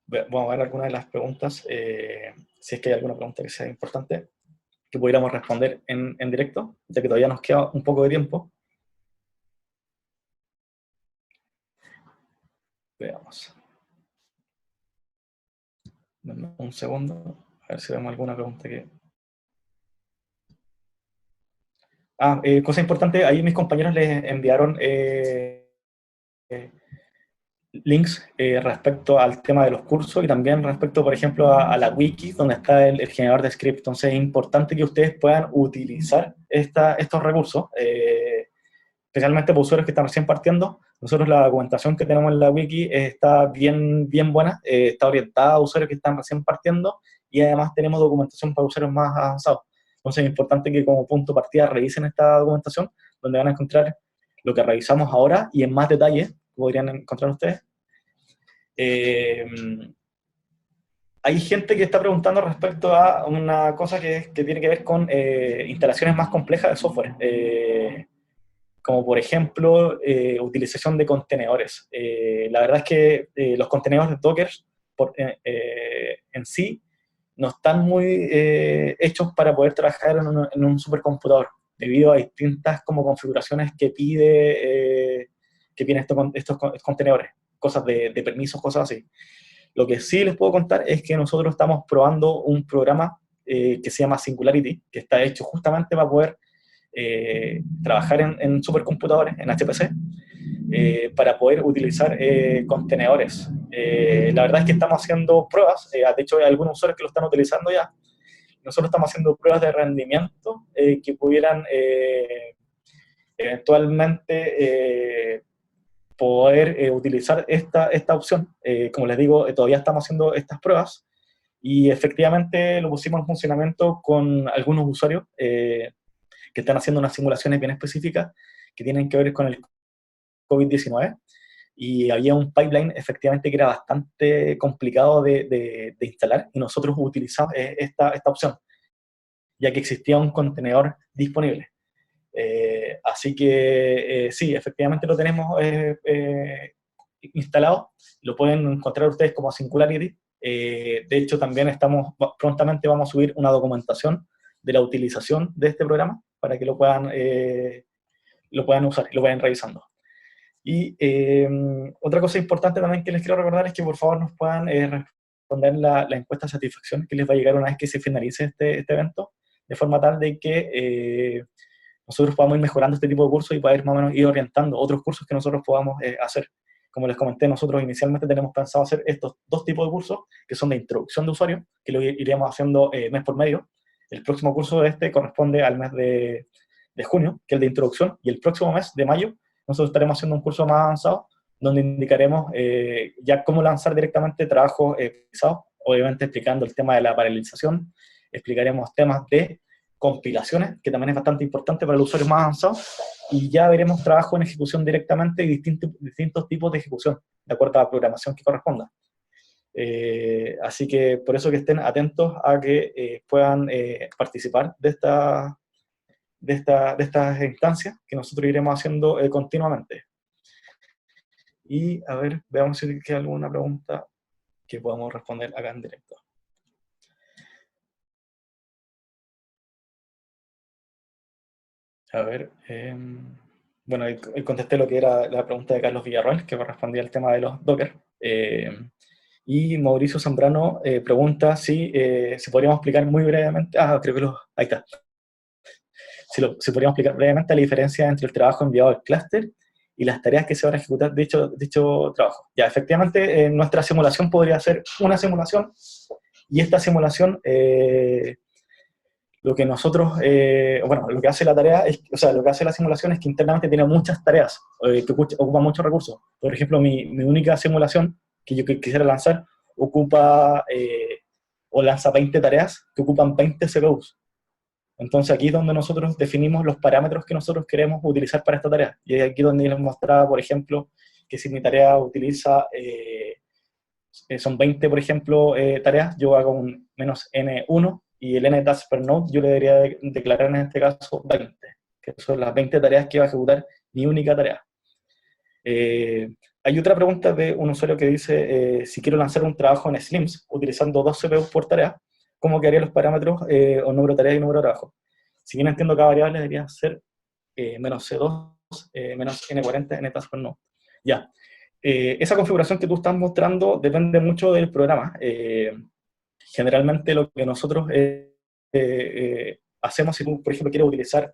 Vamos a ver algunas de las preguntas, si es que hay alguna pregunta que sea importante, que pudiéramos responder en directo, ya que todavía nos queda un poco de tiempo. Veamos. Dame un segundo, a ver si vemos alguna pregunta que... cosa importante, ahí mis compañeros les enviaron links respecto al tema de los cursos y también respecto, por ejemplo, a la wiki, donde está el generador de script. Entonces es importante que ustedes puedan utilizar estos recursos, especialmente para usuarios que están recién partiendo. Nosotros la documentación que tenemos en la wiki está bien buena, está orientada a usuarios que están recién partiendo, y además tenemos documentación para usuarios más avanzados. Entonces es importante que como punto de partida revisen esta documentación, donde van a encontrar lo que revisamos ahora y en más detalle podrían encontrar ustedes. Hay gente que está preguntando respecto a una cosa que tiene que ver con instalaciones más complejas de software, como por ejemplo utilización de contenedores. La verdad es que los contenedores de Docker en sí no están muy hechos para poder trabajar en un supercomputador, debido a distintas como configuraciones que piden estos contenedores, cosas de permisos, cosas así. Lo que sí les puedo contar es que nosotros estamos probando un programa que se llama Singularity, que está hecho justamente para poder trabajar en supercomputadores, en HPC, para poder utilizar contenedores. La verdad es que estamos haciendo pruebas, de hecho hay algunos usuarios que lo están utilizando ya. Nosotros estamos haciendo pruebas de rendimiento que pudieran eventualmente poder utilizar esta opción. Como les digo, todavía estamos haciendo estas pruebas y efectivamente lo pusimos en funcionamiento con algunos usuarios que están haciendo unas simulaciones bien específicas que tienen que ver con el COVID-19, y había un pipeline efectivamente que era bastante complicado de instalar, y nosotros utilizamos esta opción, ya que existía un contenedor disponible. Así que sí, efectivamente lo tenemos instalado, lo pueden encontrar ustedes como Singularity. De hecho, también prontamente vamos a subir una documentación de la utilización de este programa para que lo puedan usar y lo vayan revisando. Y otra cosa importante también que les quiero recordar es que por favor nos puedan responder la encuesta de satisfacción que les va a llegar una vez que se finalice este evento, de forma tal de que nosotros podamos ir mejorando este tipo de cursos y poder más o menos ir orientando otros cursos que nosotros podamos hacer. Como les comenté, nosotros inicialmente tenemos pensado hacer estos dos tipos de cursos, que son de introducción de usuario, que lo iremos haciendo mes por medio. El próximo curso corresponde al mes de junio, que es el de introducción, y el próximo mes de mayo nosotros estaremos haciendo un curso más avanzado, donde indicaremos ya cómo lanzar directamente trabajos pesados, obviamente explicando el tema de la paralelización, explicaremos temas de compilaciones, que también es bastante importante para los usuarios más avanzados, y ya veremos trabajo en ejecución directamente y distintos tipos de ejecución, de acuerdo a la programación que corresponda. Así que por eso que estén atentos a que puedan participar de estas instancias que nosotros iremos haciendo continuamente. Y a ver, veamos si hay alguna pregunta que podamos responder acá en directo. A ver, bueno, contesté lo que era la pregunta de Carlos Villarroel, que respondía al tema de los Docker. Y Mauricio Zambrano pregunta si podríamos explicar muy brevemente, creo que ahí está. Si podríamos explicar brevemente la diferencia entre el trabajo enviado al clúster y las tareas que se van a ejecutar dicho trabajo. Ya, efectivamente, nuestra simulación podría ser una simulación, y esta simulación, lo que nosotros, lo que hace la tarea, lo que hace la simulación es que internamente tiene muchas tareas que ocupan muchos recursos. Por ejemplo, mi única simulación que yo quisiera lanzar ocupa o lanza 20 tareas que ocupan 20 CPUs. Entonces aquí es donde nosotros definimos los parámetros que nosotros queremos utilizar para esta tarea. Y es aquí donde les mostraba, por ejemplo, que si mi tarea utiliza, son 20, por ejemplo, tareas, yo hago un -n1, y el n-task per node yo le debería declarar en este caso 20, que son las 20 tareas que va a ejecutar mi única tarea. Hay otra pregunta de un usuario que dice, si quiero lanzar un trabajo en Slims utilizando 2 CPUs por tarea, ¿cómo quedarían los parámetros o número de tareas y número de trabajo? Si bien entiendo cada variable debería ser -C2, -N40, n-task per node. Ya. Esa configuración que tú estás mostrando depende mucho del programa. Generalmente lo que nosotros hacemos, si tú, por ejemplo, quieres utilizar,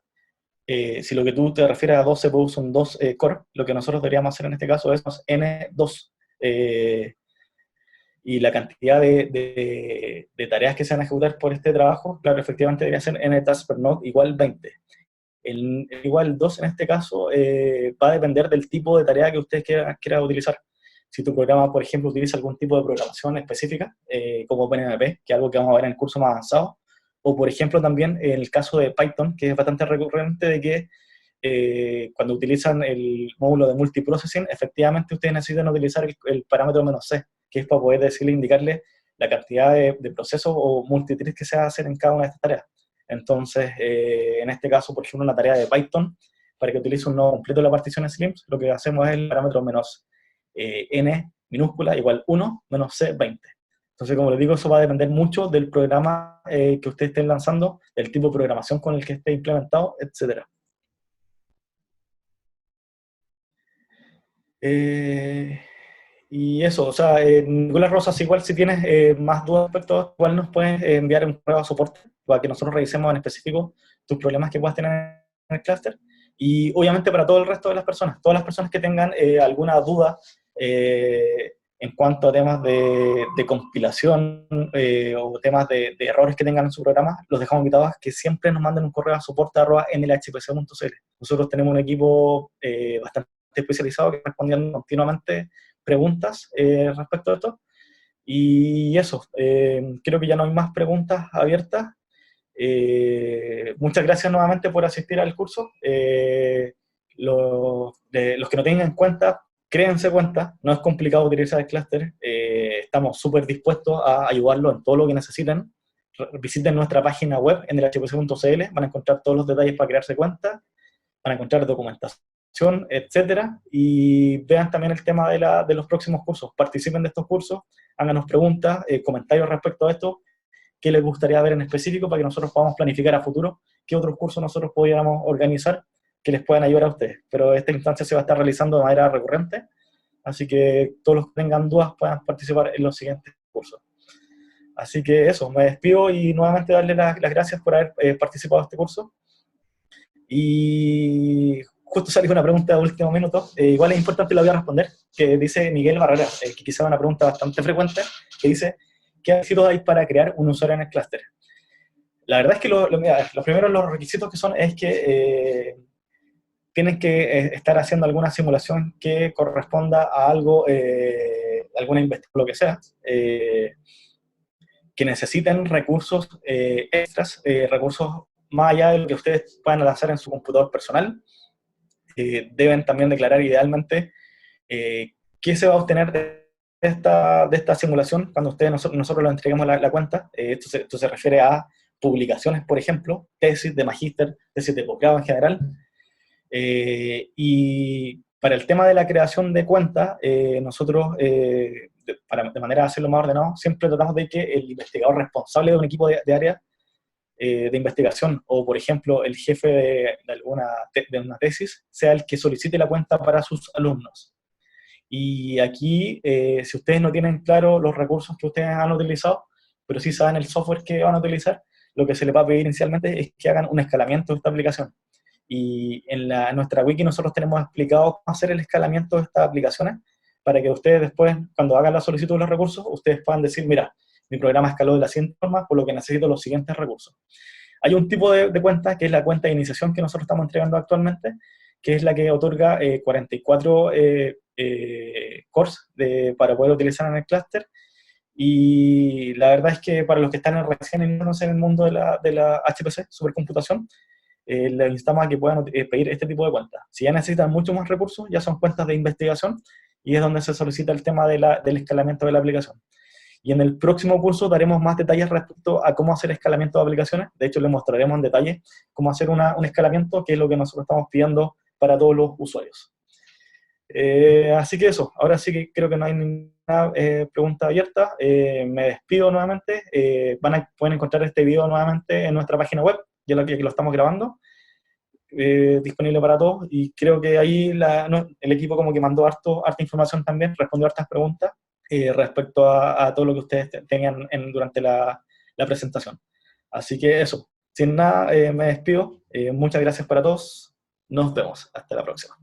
si lo que tú te refieres a 2 CPUs son 2 core, lo que nosotros deberíamos hacer en este caso es N2. Y la cantidad de tareas que se van a ejecutar por este trabajo, claro, efectivamente debería ser n-task per node igual 20. El igual 2 en este caso va a depender del tipo de tarea que usted quiera utilizar. Si tu programa, por ejemplo, utiliza algún tipo de programación específica, como OpenMP, que es algo que vamos a ver en el curso más avanzado, o por ejemplo también en el caso de Python, que es bastante recurrente de que cuando utilizan el módulo de multiprocessing, efectivamente ustedes necesitan utilizar el parámetro "-c", que es para poder decirle, indicarle la cantidad de procesos o multithreads que se va a hacer en cada una de estas tareas. Entonces, en este caso, por ejemplo, una tarea de Python, para que utilice un nodo completo de la partición Slims, lo que hacemos es el parámetro "-n" minúscula igual 1 "-c" 20. Entonces, como les digo, eso va a depender mucho del programa que ustedes estén lanzando, del tipo de programación con el que esté implementado, etc. Y eso, o sea, Nicolás Rosas, igual si tienes más dudas respecto a esto, igual nos puedes enviar un correo a soporte para que nosotros revisemos en específico tus problemas que puedas tener en el clúster. Y obviamente para todo el resto de las personas, todas las personas que tengan alguna duda en cuanto a temas de compilación o temas de errores que tengan en su programa, los dejamos invitados a que siempre nos manden un correo a soporte@nlhpc.cl. Nosotros tenemos un equipo bastante especializado que respondiendo continuamente preguntas respecto a esto. Y eso, creo que ya no hay más preguntas abiertas. Muchas gracias nuevamente por asistir al curso. Los que no tengan cuenta, créense cuenta, no es complicado utilizar el clúster. Estamos súper dispuestos a ayudarlos en todo lo que necesiten. Visiten nuestra página web en nlhpc.cl, van a encontrar todos los detalles para crearse cuenta, van a encontrar documentación, etcétera, y vean también el tema de los próximos cursos. Participen de estos cursos, háganos preguntas, comentarios respecto a esto, qué les gustaría ver en específico para que nosotros podamos planificar a futuro qué otros cursos nosotros podríamos organizar que les puedan ayudar a ustedes. Pero esta instancia se va a estar realizando de manera recurrente, así que todos los que tengan dudas puedan participar en los siguientes cursos. Así que eso, me despido y nuevamente darle las gracias por haber participado de este curso. Y justo salió una pregunta de último minuto, igual es importante, la voy a responder, que dice Miguel Barrera, que quizá es una pregunta bastante frecuente, que dice, ¿qué requisitos hay para crear un usuario en el clúster? La verdad es que los primeros los requisitos que son es que tienen que estar haciendo alguna simulación que corresponda a algo, alguna investigación, lo que sea, que necesiten recursos extras, recursos más allá de lo que ustedes puedan lanzar en su computador personal. Deben también declarar idealmente qué se va a obtener de esta simulación cuando nosotros les entreguemos la cuenta. Esto se refiere a publicaciones, por ejemplo, tesis de magíster, tesis de posgrado en general. Y para el tema de la creación de cuentas, nosotros, de manera de hacerlo más ordenado, siempre tratamos de que el investigador responsable de un equipo de área de investigación, o por ejemplo el jefe de una tesis, sea el que solicite la cuenta para sus alumnos. Y aquí, si ustedes no tienen claro los recursos que ustedes han utilizado, pero sí saben el software que van a utilizar, lo que se les va a pedir inicialmente es que hagan un escalamiento de esta aplicación. Y en nuestra wiki nosotros tenemos explicado cómo hacer el escalamiento de estas aplicaciones, para que ustedes después, cuando hagan la solicitud de los recursos, ustedes puedan decir, mira, mi programa escaló de la siguiente forma, por lo que necesito los siguientes recursos. Hay un tipo de cuenta, que es la cuenta de iniciación que nosotros estamos entregando actualmente, que es la que otorga 44 cores para poder utilizar en el clúster, Y la verdad es que para los que están recién iniciándose en el mundo de la HPC, supercomputación, les instamos a que puedan pedir este tipo de cuentas. Si ya necesitan mucho más recursos, ya son cuentas de investigación y es donde se solicita el tema del escalamiento de la aplicación. Y en el próximo curso daremos más detalles respecto a cómo hacer escalamiento de aplicaciones. De hecho, les mostraremos en detalle cómo hacer un escalamiento, que es lo que nosotros estamos pidiendo para todos los usuarios. Así que eso, ahora sí que creo que no hay ninguna pregunta abierta. Me despido nuevamente. Pueden encontrar este video nuevamente en nuestra página web, ya que lo estamos grabando, disponible para todos. Y creo que ahí el equipo como que mandó harta información también, respondió hartas preguntas respecto a todo lo que ustedes tenían durante la presentación. Así que eso, sin nada, me despido. Muchas gracias para todos. Nos vemos. Hasta la próxima.